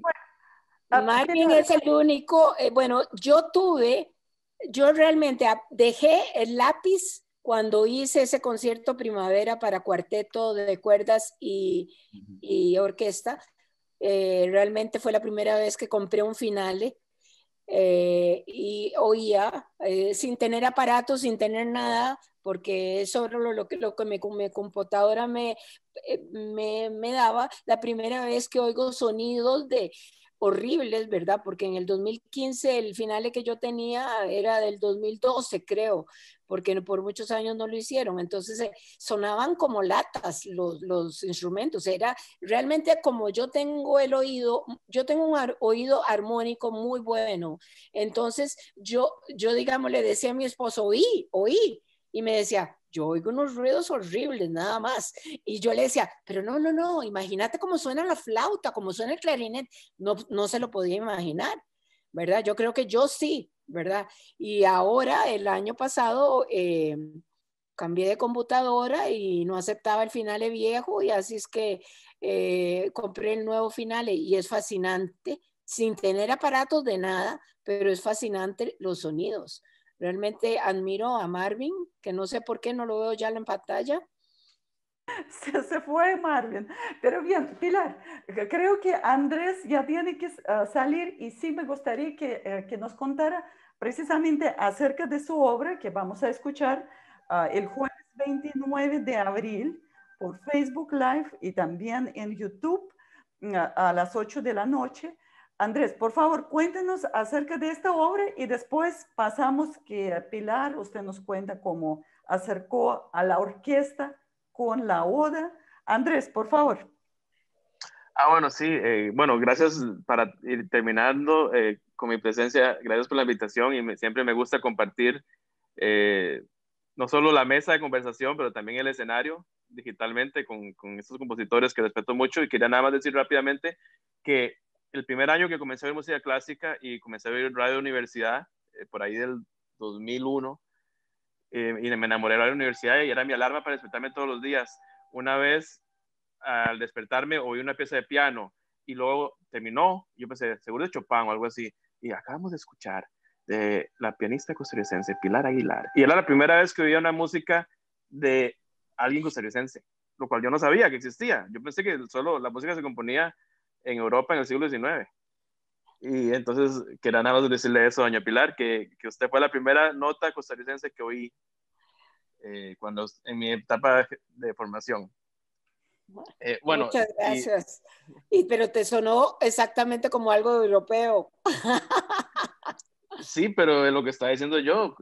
es el único, bueno, yo realmente dejé el lápiz cuando hice ese concierto primavera para cuarteto de cuerdas y orquesta. Realmente fue la primera vez que compré un finale y oía sin tener aparatos, sin tener nada, porque eso era lo que mi computadora me daba. La primera vez que oigo sonidos horribles, ¿verdad? Porque en el 2015 el final que yo tenía era del 2012, creo, porque por muchos años no lo hicieron. Entonces sonaban como latas los instrumentos. Era realmente como yo tengo un oído armónico muy bueno. Entonces yo digamos, le decía a mi esposo, oí. Y me decía, yo oigo unos ruidos horribles, nada más. Y yo le decía, pero no, imagínate cómo suena la flauta, cómo suena el clarinete. No se lo podía imaginar, ¿verdad? Yo creo que yo sí, ¿verdad? Y ahora, el año pasado, cambié de computadora y no aceptaba el finale viejo, y así es que compré el nuevo finale y es fascinante, sin tener aparatos de nada, pero es fascinante los sonidos. Realmente admiro a Marvin, que no sé por qué no lo veo ya en pantalla. Se fue Marvin. Pero bien, Pilar, creo que Andrés ya tiene que salir y sí me gustaría que nos contara precisamente acerca de su obra que vamos a escuchar el jueves 29 de abril por Facebook Live y también en YouTube a las 8 de la noche. Andrés, por favor, cuéntenos acerca de esta obra y después pasamos que Pilar, usted nos cuenta cómo acercó a la orquesta con la oda. Andrés, por favor. Bueno, sí. Bueno, gracias para ir terminando con mi presencia. Gracias por la invitación y siempre me gusta compartir no solo la mesa de conversación, pero también el escenario digitalmente con estos compositores que respeto mucho. Y quería nada más decir rápidamente que el primer año que comencé a ver música clásica y comencé a ver radio universidad, por ahí del 2001, y me enamoré de la universidad y era mi alarma para despertarme todos los días. Una vez al despertarme oí una pieza de piano y luego terminó, yo pensé, seguro es Chopin o algo así, y acabamos de escuchar de la pianista costarricense Pilar Aguilar. Y era la primera vez que oía una música de alguien costarricense, lo cual yo no sabía que existía. Yo pensé que solo la música se componía en Europa en el siglo XIX. Y entonces, quería nada más decirle eso a doña Pilar, que usted fue la primera nota costarricense que oí cuando en mi etapa de formación. Bueno, Muchas gracias. Pero te sonó exactamente como algo europeo. Sí, pero lo que estaba diciendo yo,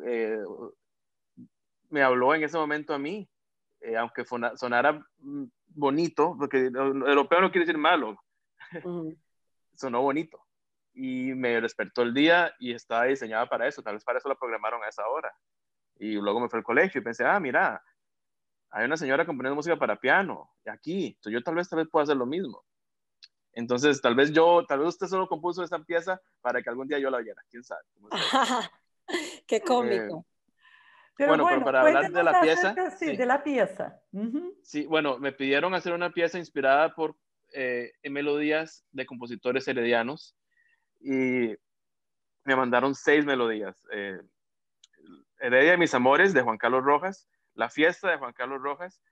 me habló en ese momento a mí, aunque sonara bonito, porque europeo no quiere decir malo, sonó bonito. Y me despertó el día y estaba diseñada para eso, tal vez para eso la programaron a esa hora. Y luego me fui al colegio y pensé, mira, hay una señora componiendo música para piano, aquí, entonces yo tal vez pueda hacer lo mismo. Entonces, tal vez usted solo compuso esta pieza para que algún día yo la oyera, quién sabe. Qué cómico. Pero pero para hablar de cuéntenos la pieza. acerca, sí, de la pieza. Sí, bueno, me pidieron hacer una pieza inspirada en melodías de compositores heredianos y me mandaron 6 melodías. Heredia de mis amores, de Juan Carlos Rojas, La fiesta, de Juan Carlos Rojas,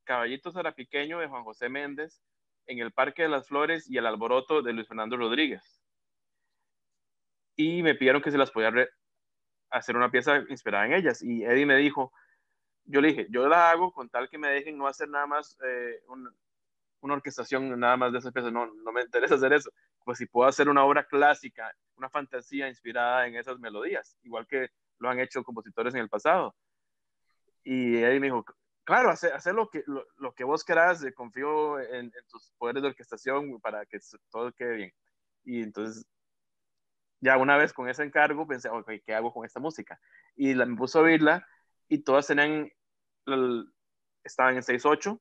Caballito Zarapiqueño, de Juan José Méndez, En el Parque de las Flores y El Alboroto, de Luis Fernando Rodríguez. Y me pidieron que se las podía hacer una pieza inspirada en ellas. Y Eddie me dijo, yo le dije, yo la hago con tal que me dejen no hacer nada más una orquestación nada más de esas piezas, no me interesa hacer eso. Pues si puedo hacer una obra clásica, una fantasía inspirada en esas melodías, igual que lo han hecho compositores en el pasado. Y Eddie me dijo, claro, hacer lo que vos querás, confío en tus poderes de orquestación para que todo quede bien. Y entonces, ya una vez con ese encargo, pensé, ok, ¿qué hago con esta música? Y me puse a oírla y todas estaban en 6/8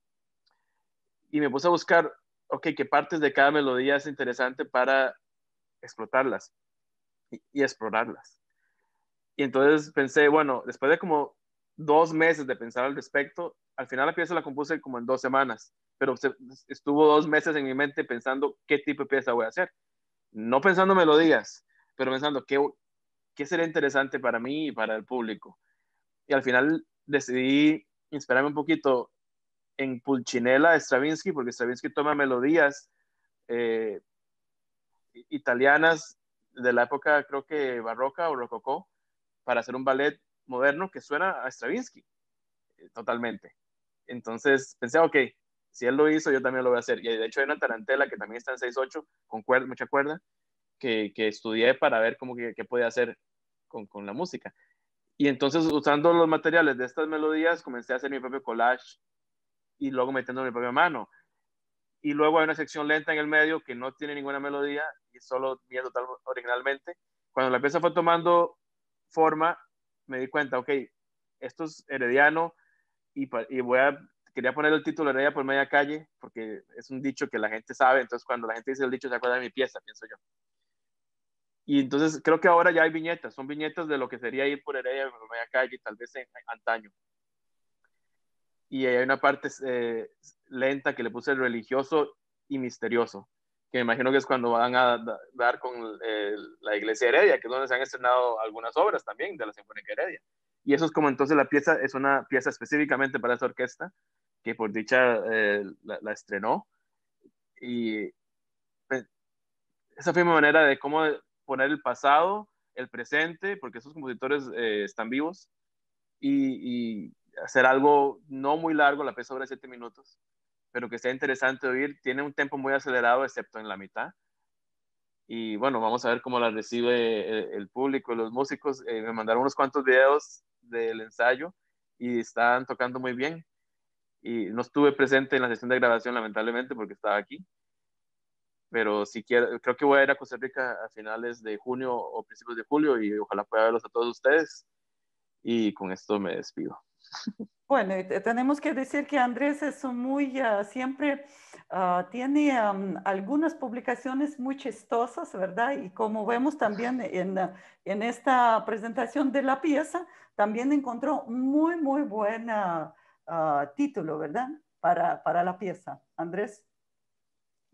y me puse a buscar, ok, qué partes de cada melodía es interesante para explotarlas y explorarlas. Y entonces pensé, bueno, después de como 2 meses de pensar al respecto, al final la pieza la compuse como en 2 semanas, pero estuvo 2 meses en mi mente pensando qué tipo de pieza voy a hacer. No pensando melodías, pero pensando qué sería interesante para mí y para el público. Y al final decidí inspirarme un poquito en Pulcinella de Stravinsky, porque Stravinsky toma melodías italianas de la época, creo que barroca o rococó, para hacer un ballet moderno que suena a Stravinsky totalmente. Entonces pensé, ok, si él lo hizo, yo también lo voy a hacer. Y de hecho hay una tarantela que también está en 6/8, con mucha cuerda, que estudié para ver qué podía hacer con la música. Y entonces, usando los materiales de estas melodías, comencé a hacer mi propio collage y luego metiendo mi propia mano. Y luego hay una sección lenta en el medio que no tiene ninguna melodía y solo mía total originalmente. Cuando la pieza fue tomando forma, me di cuenta, ok, esto es herediano y quería poner el título Heredia por media calle porque es un dicho que la gente sabe, entonces cuando la gente dice el dicho se acuerda de mi pieza, pienso yo. Y entonces creo que ahora ya hay viñetas, son viñetas de lo que sería ir por Heredia por media calle, tal vez en antaño. Y hay una parte lenta que le puse religioso y misterioso, que me imagino que es cuando van a dar con la iglesia Heredia, que es donde se han estrenado algunas obras también de la Sinfónica Heredia. Y eso es como entonces la pieza, es una pieza específicamente para esa orquesta, que por dicha la estrenó. Y pues, esa fue mi manera de cómo poner el pasado, el presente, porque esos compositores están vivos, y hacer algo no muy largo, la pieza dura 7 minutos, pero que sea interesante de oír. Tiene un tempo muy acelerado, excepto en la mitad. Y bueno, vamos a ver cómo la recibe el público, los músicos. Me mandaron unos cuantos videos del ensayo y están tocando muy bien. Y no estuve presente en la sesión de grabación, lamentablemente, porque estaba aquí. Pero si quiero, creo que voy a ir a Costa Rica a finales de junio o principios de julio y ojalá pueda verlos a todos ustedes. Y con esto me despido. Bueno, tenemos que decir que Andrés es muy, siempre tiene algunas publicaciones muy chistosas, ¿verdad? Y como vemos también en esta presentación de la pieza, también encontró muy buena título, ¿verdad? Para la pieza. Andrés.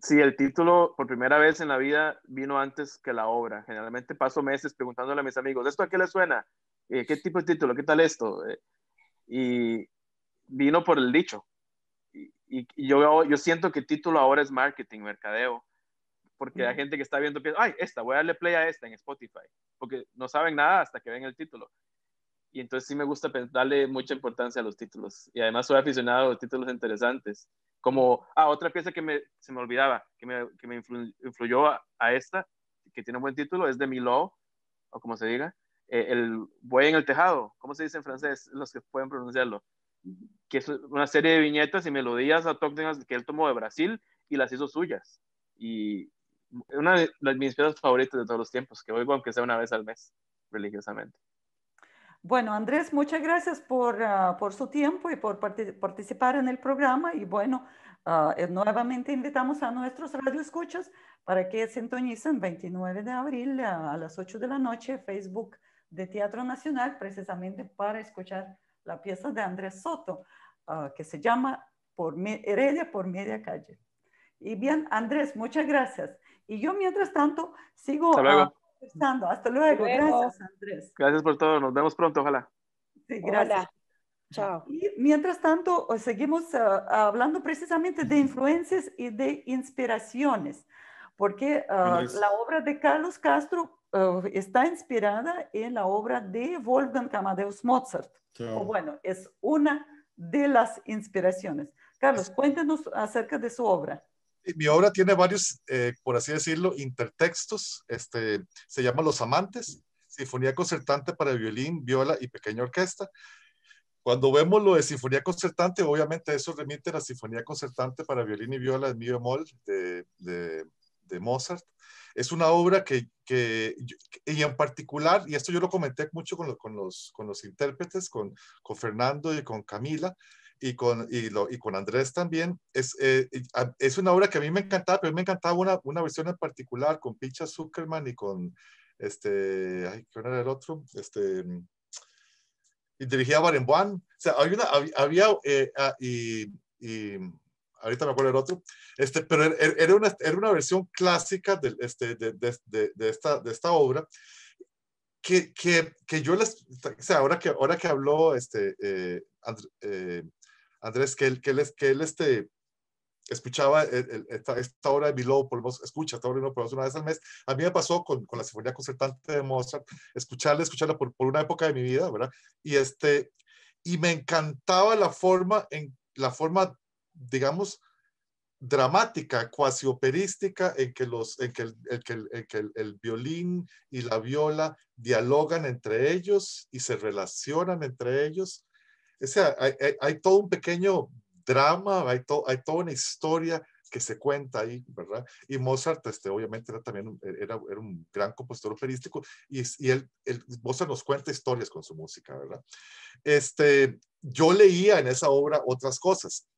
Sí, el título por primera vez en la vida vino antes que la obra. Generalmente paso meses preguntándole a mis amigos, ¿esto a qué le suena? ¿Qué tipo de título? ¿Qué tal esto? Y vino por el dicho. Y yo siento que el título ahora es marketing, mercadeo, porque hay gente que está viendo, ay, voy a darle play a esta en Spotify, porque no saben nada hasta que ven el título. Y entonces sí me gusta darle mucha importancia a los títulos. Y además soy aficionado a los títulos interesantes. Como, otra pieza que se me olvidaba, que me influyó a esta, que tiene un buen título, es de Milhaud, o como se diga, el Buey en el Tejado. ¿Cómo se dice en francés? Los que pueden pronunciarlo. Que es una serie de viñetas y melodías autóctonas que él tomó de Brasil y las hizo suyas. Y una de mis piezas favoritas de todos los tiempos, que oigo aunque sea una vez al mes, religiosamente. Bueno, Andrés, muchas gracias por su tiempo y por participar en el programa. Y bueno, nuevamente invitamos a nuestros radioescuchas para que sintonicen 29 de abril a las 8 de la noche Facebook de Teatro Nacional, precisamente para escuchar la pieza de Andrés Soto, que se llama Heredia por Media Calle. Y bien, Andrés, muchas gracias. Y yo, mientras tanto, sigo Hasta luego. conversando. Hasta luego. Gracias, Andrés. Gracias por todo. Nos vemos pronto, ojalá. Sí, gracias. Hola. Chao. Y mientras tanto, seguimos hablando precisamente de influencias y de inspiraciones, porque la obra de Carlos Castro está inspirada en la obra de Wolfgang Amadeus Mozart. Chao. O bueno, es una de las inspiraciones. Carlos, cuéntanos acerca de su obra. Mi obra tiene varios, por así decirlo, intertextos. Se llama Los Amantes, Sinfonía Concertante para violín, viola y pequeña orquesta. Cuando vemos lo de Sinfonía Concertante, obviamente eso remite a la Sinfonía Concertante para violín y viola en mi bemol de Mozart. Es una obra y en particular, y esto yo lo comenté mucho con los intérpretes, con Fernando y con Camila, y con Andrés también, es una obra que a mí me encantaba, pero a mí me encantaba una versión en particular con Picha Zuckerman y con, ¿qué era el otro? Y dirigía a Barenboim. O sea, había, y ahorita me acuerdo del otro, pero era una versión clásica de esta obra que yo o sea, ahora que habló Andrés, que él escuchaba esta obra de Milhaud, escucha esta obra de Milhaud una vez al mes. A mí me pasó con la Sinfonía Concertante de Mozart, escucharla por una época de mi vida, ¿verdad? Y me encantaba la forma, digamos, dramática, cuasi operística, en que el violín y la viola dialogan entre ellos y se relacionan entre ellos. O sea, hay todo un pequeño drama, hay toda una historia que se cuenta ahí, ¿verdad? Y Mozart, obviamente, era un gran compositor operístico, y Mozart nos cuenta historias con su música, ¿verdad? Yo leía en esa obra otras cosas.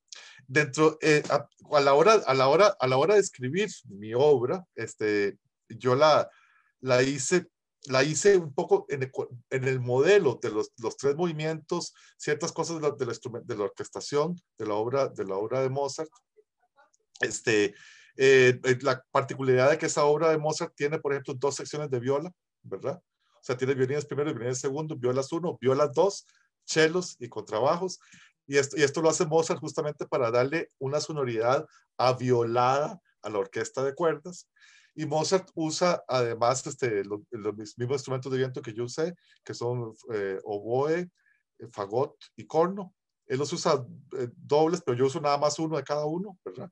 A la hora de escribir mi obra, yo la hice un poco en el modelo de los tres movimientos, ciertas cosas de la orquestación de la obra de Mozart. La particularidad de que esa obra de Mozart tiene, por ejemplo, 2 secciones de viola, ¿verdad? O sea, tiene violines primero y violines segundo, violas 1, violas 2, chelos y contrabajos. Y esto lo hace Mozart justamente para darle una sonoridad aviolada a la orquesta de cuerdas. Y Mozart usa además los mismos instrumentos de viento que yo usé, que son oboe, fagot y corno. Él los usa dobles, pero yo uso nada más uno de cada uno, ¿verdad?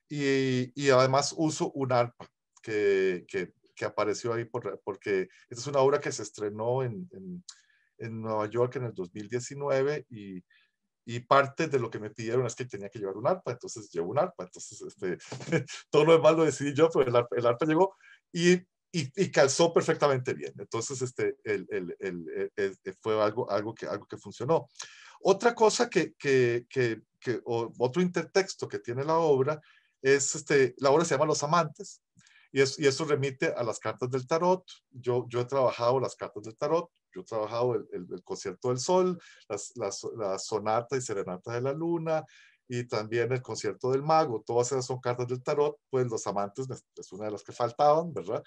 Y además uso un arpa que apareció ahí porque esta es una obra que se estrenó en Nueva York en el 2019 y parte de lo que me pidieron es que tenía que llevar un arpa, entonces llevo un arpa, entonces todo lo demás lo decidí yo, pero el arpa llegó y calzó perfectamente bien, entonces fue algo que funcionó. Otra cosa otro intertexto que tiene la obra es, la obra se llama Los Amantes, y eso remite a las cartas del tarot. Yo he trabajado las cartas del tarot, yo he trabajado el concierto del sol, las sonatas y serenatas de la luna, y también el concierto del mago. Todas esas son cartas del tarot, pues los amantes es una de las que faltaban, ¿verdad?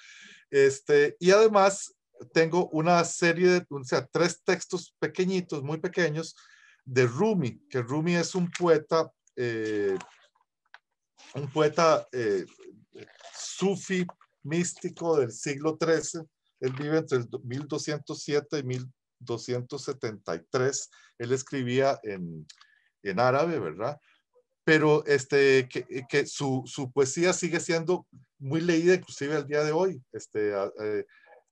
Y además tengo una serie de, o sea, 3 textos pequeñitos, muy pequeños, de Rumi, que Rumi es un poeta sufi místico del siglo XIII. Él vive entre el 1207 y 1273. Él escribía en árabe, ¿verdad? Pero que su poesía sigue siendo muy leída, inclusive al día de hoy.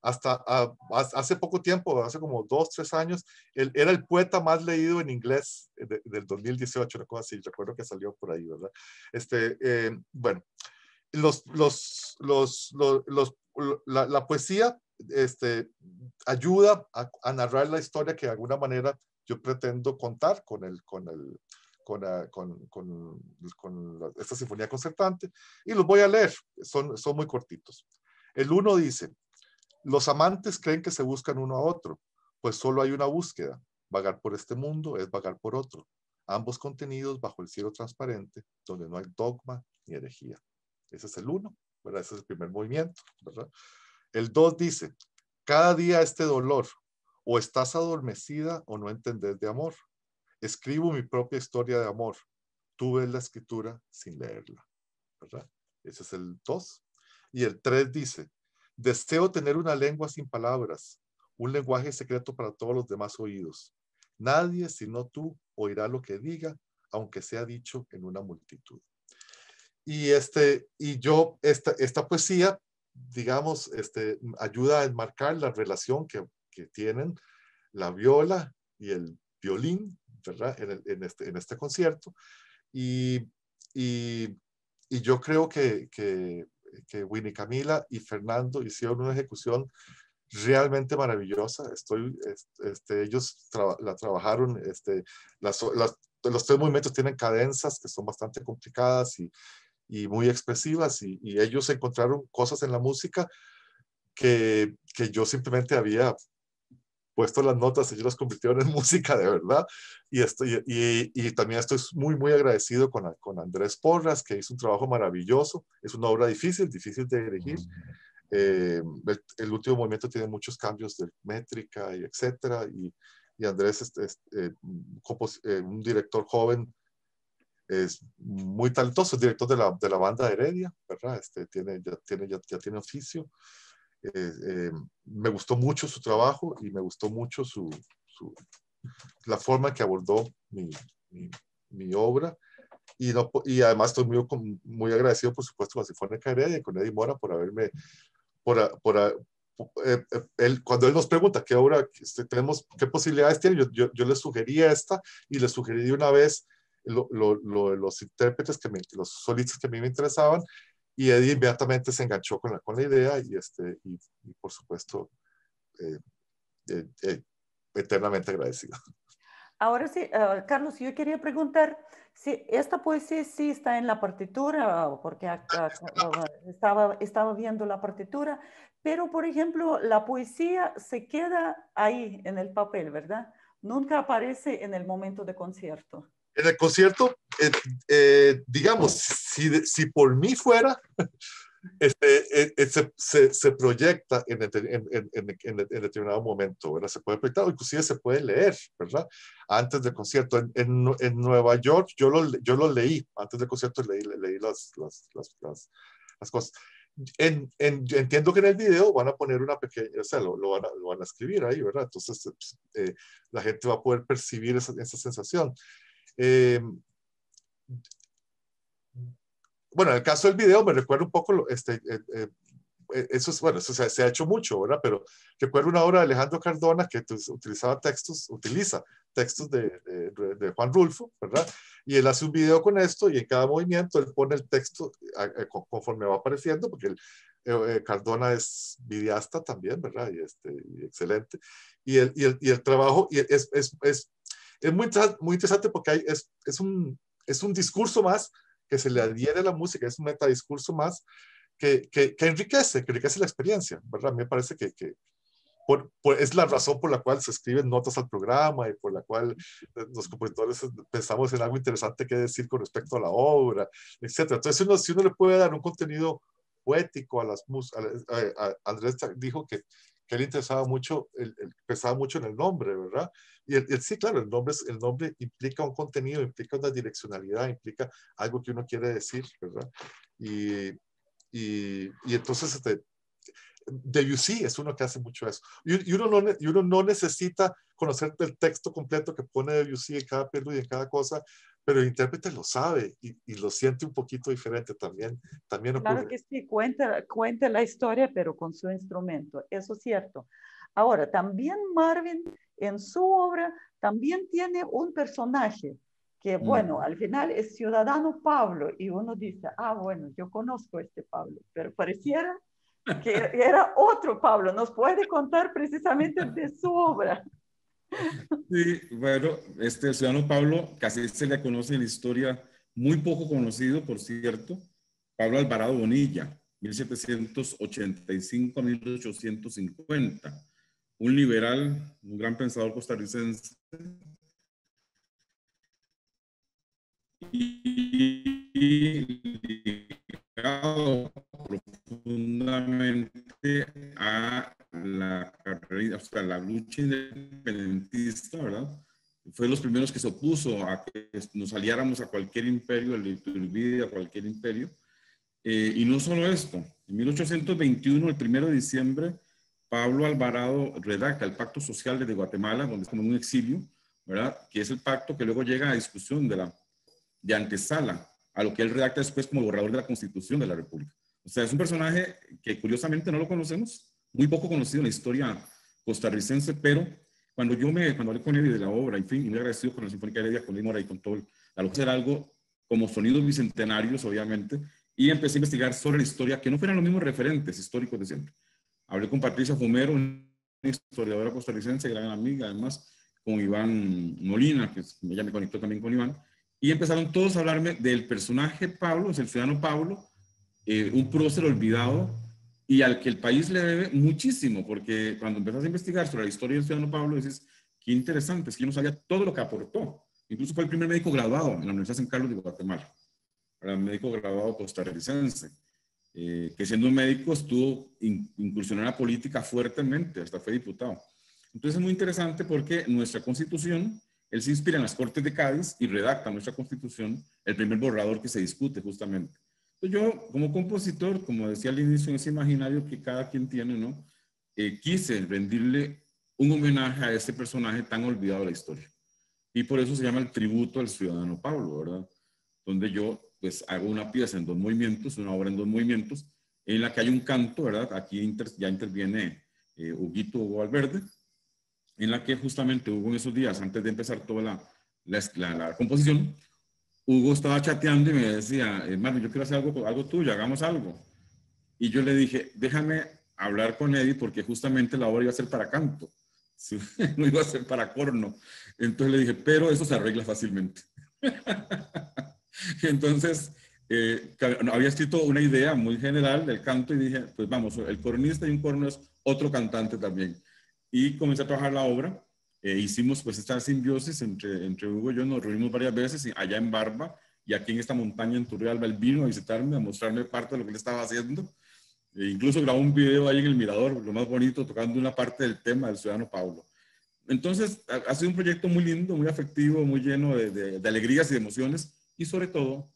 Hasta hace poco tiempo, hace como 2, 3 años, él era el poeta más leído en inglés del 2018, una cosa así, recuerdo que salió por ahí, ¿verdad? Bueno, la poesía ayuda a narrar la historia que de alguna manera yo pretendo contar con esta sinfonía concertante, y los voy a leer, son muy cortitos. El 1 dice: los amantes creen que se buscan uno a otro, pues solo hay una búsqueda. Vagar por este mundo es vagar por otro, ambos contenidos bajo el cielo transparente, donde no hay dogma ni herejía. Ese es el 1, ¿verdad? Ese es el primer movimiento, ¿verdad? El 2 dice: cada día este dolor, o estás adormecida o no entendés de amor. Escribo mi propia historia de amor. Tú ves la escritura sin leerla, ¿verdad? Ese es el 2. Y el 3 dice: deseo tener una lengua sin palabras, un lenguaje secreto para todos los demás oídos. Nadie sino tú oirá lo que diga, aunque sea dicho en una multitud. Y esta poesía, digamos, ayuda a enmarcar la relación que tienen la viola y el violín, ¿verdad? En este concierto. Y yo creo que Winnie Camila y Fernando hicieron una ejecución realmente maravillosa. Ellos la trabajaron, los 3 movimientos tienen cadenzas que son bastante complicadas y muy expresivas, y ellos encontraron cosas en la música que yo simplemente había puesto las notas, ellos las convirtieron en música de verdad, y también estoy muy, muy agradecido con Andrés Porras, que hizo un trabajo maravilloso. Es una obra difícil de dirigir. El último movimiento tiene muchos cambios de métrica y etcétera, y Andrés un director joven, es muy talentoso, es director de la banda Heredia, ¿verdad? Ya tiene oficio. Me gustó mucho su trabajo y me gustó mucho la forma que abordó mi obra, y además estoy muy agradecido, por supuesto, a la Sinfónica Heredia y con Eddie Mora por haberme cuando él nos pregunta qué obra tenemos, qué posibilidades tiene, yo le sugerí esta, y le sugerí de una vez los intérpretes, los solistas que a mí me interesaban, y Eddie inmediatamente se enganchó con la idea, y por supuesto eternamente agradecido. Ahora sí, Carlos, yo quería preguntar si esta poesía sí está en la partitura, porque estaba viendo la partitura, pero por ejemplo, la poesía se queda ahí en el papel, ¿verdad? Nunca aparece en el momento de concierto. En el concierto, digamos, si por mí fuera, se proyecta en determinado momento, ¿verdad? Se puede proyectar, o inclusive se puede leer, ¿verdad? Antes del concierto. En Nueva York, yo lo leí, antes del concierto leí las cosas. Entiendo que en el video van a poner una pequeña, o sea, lo van a escribir ahí, ¿verdad? Entonces, la gente va a poder percibir esa sensación. Bueno, en el caso del video me recuerda un poco, eso es, bueno, eso se ha hecho mucho, ¿verdad? Pero recuerdo una obra de Alejandro Cardona que utiliza textos de Juan Rulfo, ¿verdad? Y él hace un video con esto, y en cada movimiento él pone el texto conforme va apareciendo, porque Cardona es videasta también, ¿verdad? Y excelente. Y el trabajo es muy interesante, porque es un discurso más que se le adhiere a la música, es un metadiscurso más que enriquece la experiencia, ¿verdad? Me parece que es la razón por la cual se escriben notas al programa y por la cual los compositores pensamos en algo interesante que decir con respecto a la obra, etc. Entonces, si uno le puede dar un contenido poético a las músicas, Andrés dijo que él interesaba mucho, pensaba mucho en el nombre, ¿verdad? Y sí, claro, el nombre implica un contenido, implica una direccionalidad, implica algo que uno quiere decir, ¿verdad? Y entonces, Debussy es uno que hace mucho eso. Y uno no necesita conocer el texto completo que pone Debussy en cada preludio y en cada cosa, pero el intérprete lo sabe y lo siente un poquito diferente también ocurre. Claro que sí, cuenta la historia, pero con su instrumento, eso es cierto. Ahora, también Marvin en su obra también tiene un personaje que, bueno, al final es Ciudadano Pablo y uno dice, bueno, yo conozco a este Pablo, pero pareciera que era otro Pablo. ¿Nos puede contar precisamente de su obra? Sí, bueno, Ciudadano Pablo casi se le conoce en la historia, muy poco conocido, por cierto, Pablo Alvarado Bonilla, 1785 a 1850, un liberal, un gran pensador costarricense, y ligado profundamente a la carrera, o sea, la lucha independentista, ¿verdad? Fue de los primeros que se opuso a que nos aliáramos a cualquier imperio, al Iturbide, a cualquier imperio. Y no solo esto, en 1821, el 1 de diciembre, Pablo Alvarado redacta el Pacto Social desde Guatemala, donde está en un exilio, ¿verdad? Que es el pacto que luego llega a discusión de antesala a lo que él redacta después como borrador de la Constitución de la República. O sea, es un personaje que curiosamente no lo conocemos, muy poco conocido en la historia costarricense, pero cuando hablé con él de la obra, en fin, y muy agradecido con la Sinfónica de Heredia, con Limora y con todo, la logré hacer algo como sonidos bicentenarios, obviamente, y empecé a investigar sobre la historia, que no fueran los mismos referentes históricos de siempre. Hablé con Patricia Fumero, una historiadora costarricense, gran amiga, además, con Iván Molina, que ella me conectó también con Iván, y empezaron todos a hablarme del personaje Pablo, es el ciudadano Pablo, un prócer olvidado y al que el país le debe muchísimo, porque cuando empezás a investigar sobre la historia del ciudadano Pablo, dices, qué interesante, es que yo no sabía todo lo que aportó. Incluso fue el primer médico graduado en la Universidad San Carlos de Guatemala, era un médico graduado costarricense, que siendo un médico incursionó en la política fuertemente, hasta fue diputado. Entonces es muy interesante porque nuestra Constitución, él se inspira en las Cortes de Cádiz y redacta nuestra Constitución, el primer borrador que se discute justamente. Entonces yo, como compositor, como decía al inicio, en ese imaginario que cada quien tiene, ¿no? Quise rendirle un homenaje a este personaje tan olvidado de la historia. Y por eso se llama el tributo al ciudadano Pablo, ¿verdad? Donde yo, pues, hago una pieza en 2 movimientos, una obra en 2 movimientos, en la que hay un canto, ¿verdad? Aquí ya interviene Huguito Valverde, en la que justamente Hugo en esos días, antes de empezar toda la composición, Hugo estaba chateando y me decía, hermano, yo quiero hacer algo tuyo, hagamos algo. Y yo le dije, déjame hablar con Eddie porque justamente la obra iba a ser para canto, ¿sí? No iba a ser para corno. Entonces le dije, pero eso se arregla fácilmente. Entonces, había escrito una idea muy general del canto y dije, pues vamos, el cornista y un corno es otro cantante también. Y comencé a trabajar la obra. Hicimos pues esta simbiosis entre Hugo y yo, nos reunimos varias veces allá en Barba y aquí en esta montaña en Turrialba. Él vino a visitarme, a mostrarme parte de lo que él estaba haciendo. Incluso grabó un video ahí en el Mirador, lo más bonito, tocando una parte del tema del ciudadano Pablo. Entonces, ha sido un proyecto muy lindo, muy afectivo, muy lleno de alegrías y de emociones y sobre todo,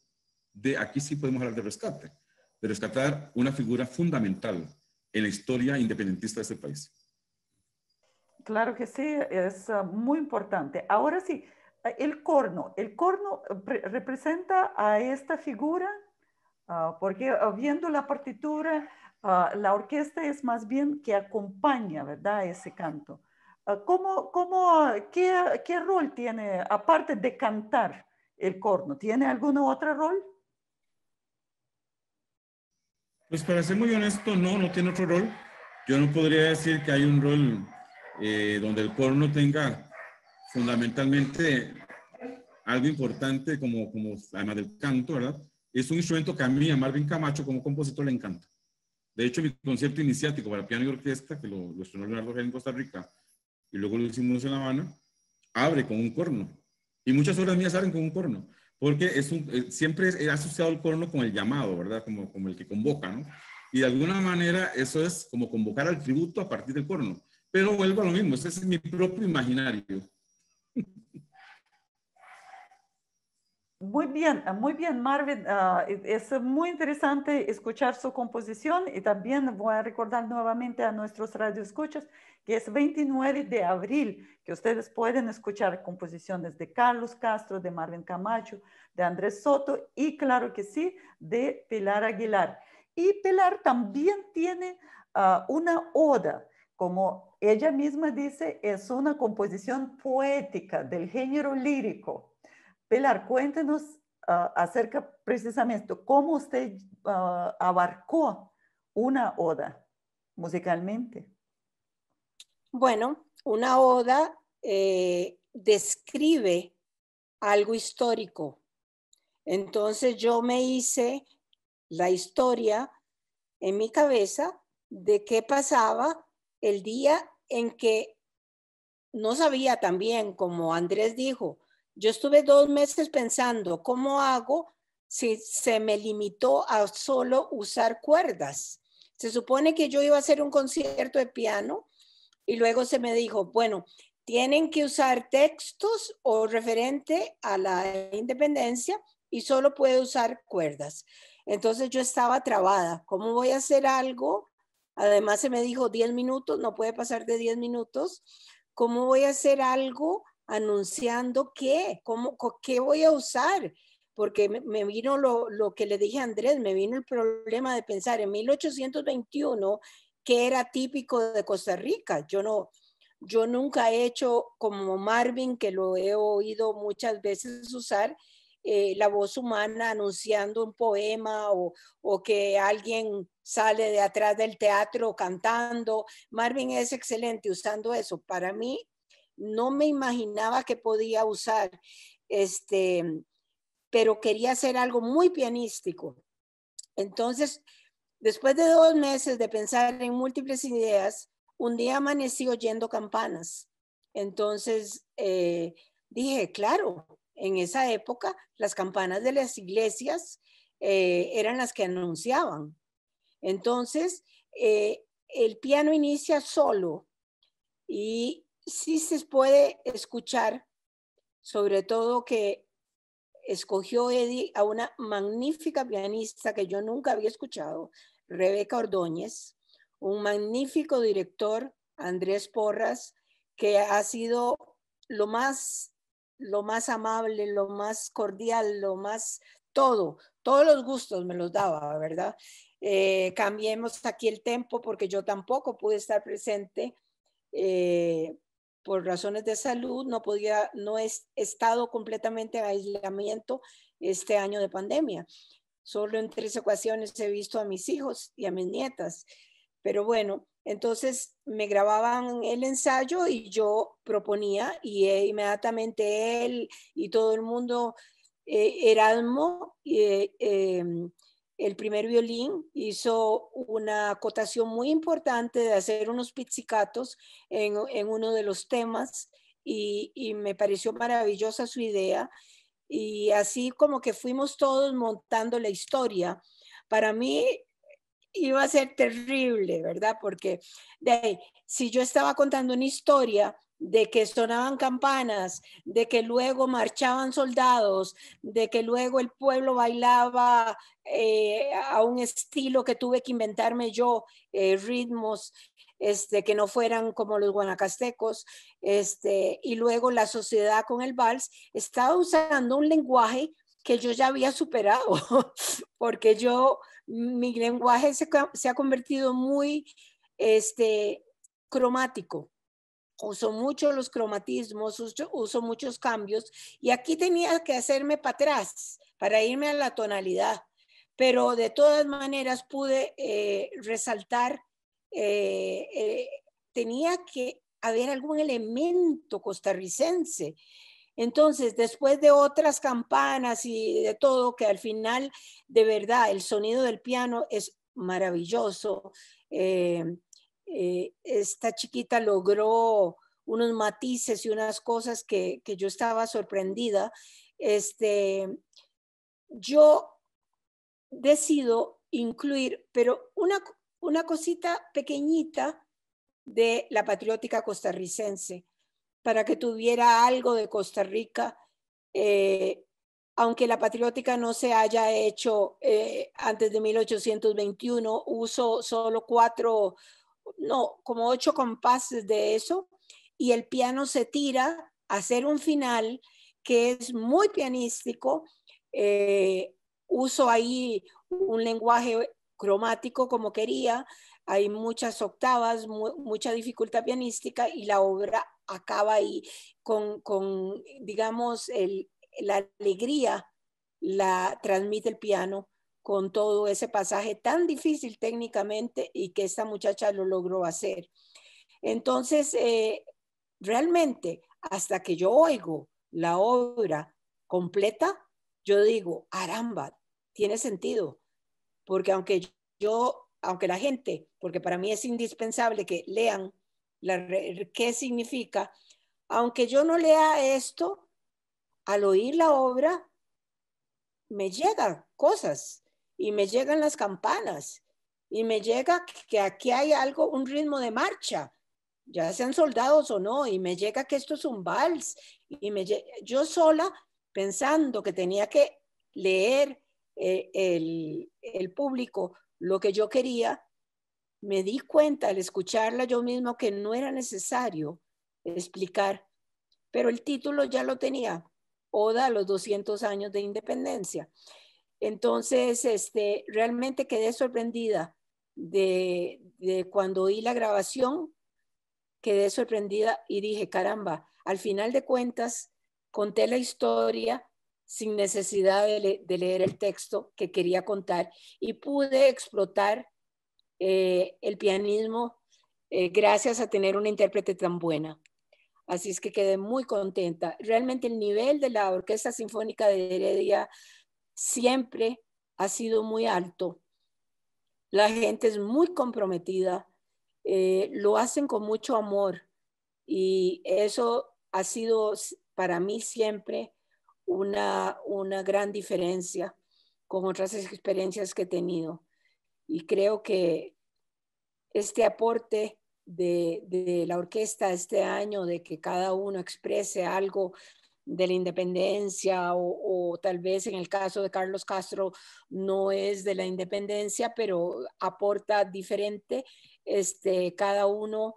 aquí sí podemos hablar de rescatar una figura fundamental en la historia independentista de este país. Claro que sí, es muy importante. Ahora sí, el corno representa a esta figura, porque viendo la partitura, la orquesta es más bien que acompaña, ¿verdad?, ese canto. ¿Qué rol tiene, aparte de cantar, el corno? ¿Tiene algún otro rol? Pues para ser muy honesto, no tiene otro rol. Yo no podría decir que hay un rol donde el corno tenga fundamentalmente algo importante como además del canto, ¿verdad? Es un instrumento que a mí, a Marvin Camacho, como compositor, le encanta. De hecho, mi concierto iniciático para piano y orquesta, que lo estrenó Leonardo Gel en Costa Rica, y luego lo hicimos en La Habana, abre con un corno. Y muchas obras mías abren con un corno, porque siempre he asociado el corno con el llamado, ¿verdad? Como el que convoca, ¿no? Y de alguna manera eso es como convocar al tributo a partir del corno. Pero vuelvo a lo mismo, ese es mi propio imaginario. Muy bien, Marvin. Es muy interesante escuchar su composición y también voy a recordar nuevamente a nuestros radioescuchas que es 29 de abril, que ustedes pueden escuchar composiciones de Carlos Castro, de Marvin Camacho, de Andrés Soto y claro que sí, de Pilar Aguilar. Y Pilar también tiene una oda, como ella misma dice, es una composición poética del género lírico. Pilar, cuéntenos acerca precisamente cómo usted abarcó una oda musicalmente. Bueno, una oda describe algo histórico. Entonces yo me hice la historia en mi cabeza de qué pasaba el día en que no sabía también, como Andrés dijo, yo estuve 2 meses pensando, ¿cómo hago si se me limitó a solo usar cuerdas? Se supone que yo iba a hacer un concierto de piano y luego se me dijo, bueno, tienen que usar textos o referente a la independencia y solo puede usar cuerdas. Entonces yo estaba trabada. ¿Cómo voy a hacer algo? Además se me dijo 10 minutos, no puede pasar de 10 minutos. ¿Cómo voy a hacer algo anunciando qué? ¿Qué voy a usar? Porque me vino lo que le dije a Andrés, me vino el problema de pensar en 1821, que era típico de Costa Rica. Yo nunca he hecho como Marvin, que lo he oído muchas veces usar, la voz humana anunciando un poema o que alguien sale de atrás del teatro cantando. Marvin es excelente usando eso. Para mí, no me imaginaba que podía usar, pero quería hacer algo muy pianístico. Entonces, después de 2 meses de pensar en múltiples ideas, un día amanecí oyendo campanas. Entonces dije, claro, en esa época las campanas de las iglesias eran las que anunciaban. Entonces el piano inicia solo y sí se puede escuchar, sobre todo que escogió Eddie a una magnífica pianista que yo nunca había escuchado, Rebeca Ordóñez, un magnífico director, Andrés Porras, que ha sido lo más amable, lo más cordial, lo más todos los gustos me los daba, ¿verdad? Cambiemos aquí el tempo porque yo tampoco pude estar presente por razones de salud, no he estado completamente en aislamiento este año de pandemia. Solo en 3 ocasiones he visto a mis hijos y a mis nietas. Pero bueno, entonces me grababan el ensayo y yo proponía y inmediatamente él y todo el mundo, Erasmo, el primer violín, hizo una acotación muy importante de hacer unos pizzicatos en uno de los temas y me pareció maravillosa su idea. Y así como que fuimos todos montando la historia. Para mí iba a ser terrible, ¿verdad? Porque si yo estaba contando una historia de que sonaban campanas, de que luego marchaban soldados, de que luego el pueblo bailaba a un estilo que tuve que inventarme yo, ritmos que no fueran como los guanacastecos, y luego la sociedad con el vals, estaba usando un lenguaje que yo ya había superado, porque mi lenguaje se ha convertido muy cromático. Uso mucho los cromatismos, uso muchos cambios y aquí tenía que hacerme para atrás para irme a la tonalidad, pero de todas maneras pude resaltar, tenía que haber algún elemento costarricense. Entonces, después de otras campanas y de todo, que al final, de verdad, el sonido del piano es maravilloso. Esta chiquita logró unos matices y unas cosas que yo estaba sorprendida. Yo decido incluir, pero una cosita pequeñita de la patriótica costarricense, para que tuviera algo de Costa Rica, aunque la patriótica no se haya hecho antes de 1821, uso solo 8 compases de eso, y el piano se tira a hacer un final que es muy pianístico. Uso ahí un lenguaje cromático como quería, hay muchas octavas, mucha dificultad pianística, y la obra acaba ahí con digamos, la alegría la transmite el piano con todo ese pasaje tan difícil técnicamente y que esta muchacha lo logró hacer. Entonces, realmente, hasta que yo oigo la obra completa, yo digo, caramba, tiene sentido, porque aunque la gente, porque para mí es indispensable que lean qué significa, aunque yo no lea esto, al oír la obra, me llegan cosas, y me llegan las campanas, y me llega que aquí hay algo, un ritmo de marcha, ya sean soldados o no, y me llega que esto es un vals, y yo sola pensando que tenía que leer el público lo que yo quería, me di cuenta al escucharla yo mismo que no era necesario explicar, pero el título ya lo tenía, Oda a los 200 años de independencia. Entonces, realmente quedé sorprendida de cuando oí la grabación, quedé sorprendida y dije, caramba, al final de cuentas, conté la historia sin necesidad de leer el texto que quería contar, y pude explotar el pianismo gracias a tener una intérprete tan buena. Así es que quedé muy contenta. Realmente el nivel de la Orquesta Sinfónica de Heredia siempre ha sido muy alto. La gente es muy comprometida, lo hacen con mucho amor, y eso ha sido para mí siempre una gran diferencia con otras experiencias que he tenido. Y creo que este aporte de la orquesta este año, de que cada uno exprese algo de la independencia, o tal vez en el caso de Carlos Castro no es de la independencia, pero aporta diferente. Cada uno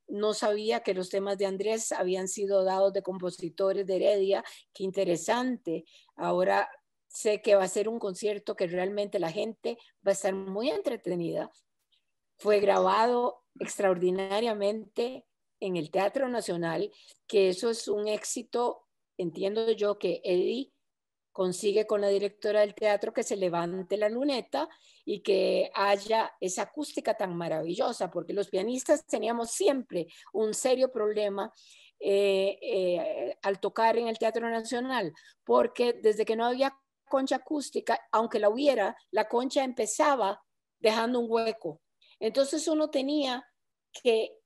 no sabía que los temas de Andrés habían sido dados de compositores de Heredia. Qué interesante. Ahora sé que va a ser un concierto que realmente la gente va a estar muy entretenida. Fue grabado extraordinariamente en el Teatro Nacional, que eso es un éxito, entiendo yo, que Eddie consigue con la directora del teatro, que se levante la luneta y que haya esa acústica tan maravillosa, porque los pianistas teníamos siempre un serio problema al tocar en el Teatro Nacional, porque desde que no había concha acústica, aunque la hubiera, la concha empezaba dejando un hueco. Entonces uno tenía que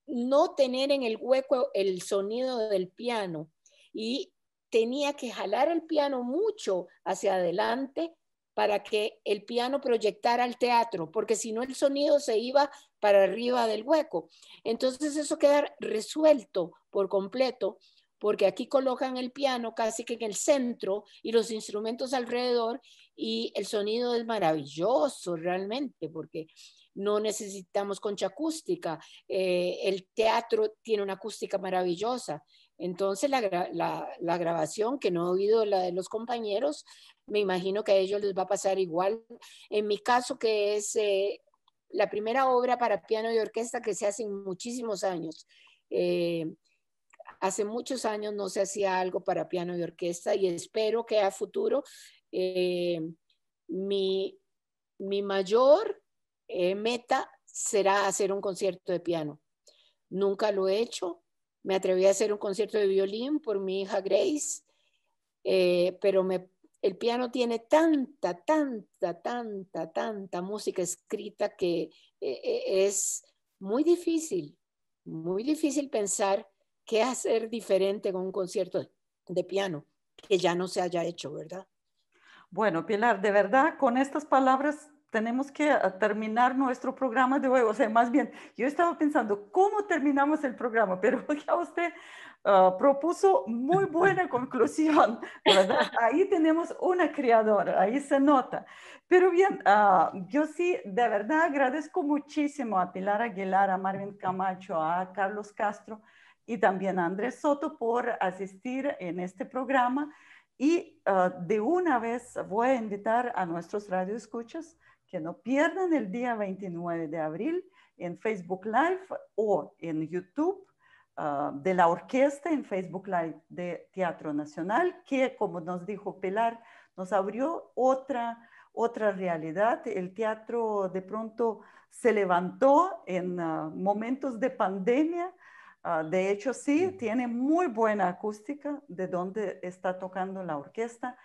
no tener en el hueco el sonido del piano, y tenía que jalar el piano mucho hacia adelante para que el piano proyectara al teatro, porque si no el sonido se iba para arriba del hueco. Entonces eso queda resuelto por completo, porque aquí colocan el piano casi que en el centro y los instrumentos alrededor, y el sonido es maravilloso realmente, porque no necesitamos concha acústica. El teatro tiene una acústica maravillosa. Entonces la grabación, que no he oído la de los compañeros, me imagino que a ellos les va a pasar igual. En mi caso, que es la primera obra para piano y orquesta que se hace en muchísimos años. Hace muchos años no se hacía algo para piano y orquesta, y espero que a futuro mi mayor meta será hacer un concierto de piano. Nunca lo he hecho. Me atreví a hacer un concierto de violín por mi hija Grace, pero el piano tiene tanta música escrita que es muy difícil pensar qué hacer diferente con un concierto de piano que ya no se haya hecho, ¿verdad? Bueno, Pilar, de verdad, con estas palabras tenemos que terminar nuestro programa de hoy. O sea, más bien, yo estaba pensando, ¿cómo terminamos el programa? Pero ya usted propuso muy buena conclusión, ¿verdad? Ahí tenemos una creadora, ahí se nota. Pero bien, yo sí, de verdad agradezco muchísimo a Pilar Aguilar, a Marvin Camacho, a Carlos Castro y también a Andrés Soto por asistir en este programa. Y de una vez voy a invitar a nuestros radioescuchas que no pierdan el día 29 de abril en Facebook Live o en YouTube de la orquesta en Facebook Live de Teatro Nacional, que como nos dijo Pilar, nos abrió otra realidad. El teatro de pronto se levantó en momentos de pandemia. De hecho, sí, tiene muy buena acústica de donde está tocando la orquesta.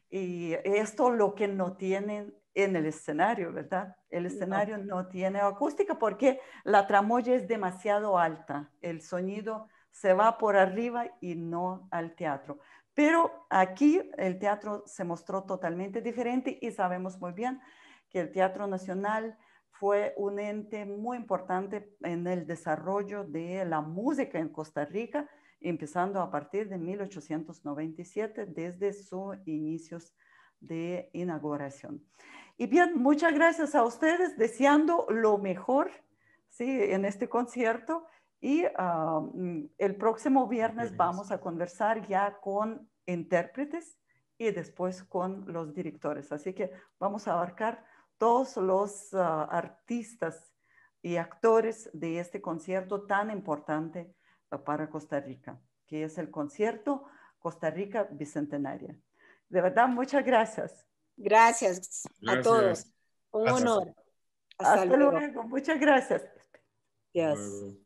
Y esto lo que no tienen en el escenario, ¿verdad? El escenario no tiene acústica porque la tramoya es demasiado alta. El sonido se va por arriba y no al teatro. Pero aquí el teatro se mostró totalmente diferente y sabemos muy bien que el Teatro Nacional fue un ente muy importante en el desarrollo de la música en Costa Rica, empezando a partir de 1897, desde sus inicios de inauguración. Y bien, muchas gracias a ustedes, deseando lo mejor, ¿sí?, en este concierto. Y el próximo viernes vamos a conversar ya con intérpretes y después con los directores. Así que vamos a abarcar todos los artistas y actores de este concierto tan importante para Costa Rica, que es el concierto Costa Rica Bicentenaria. De verdad, muchas gracias. Gracias a todos. Gracias. Un Gracias. honor. Hasta luego. luego. Muchas gracias. Yes.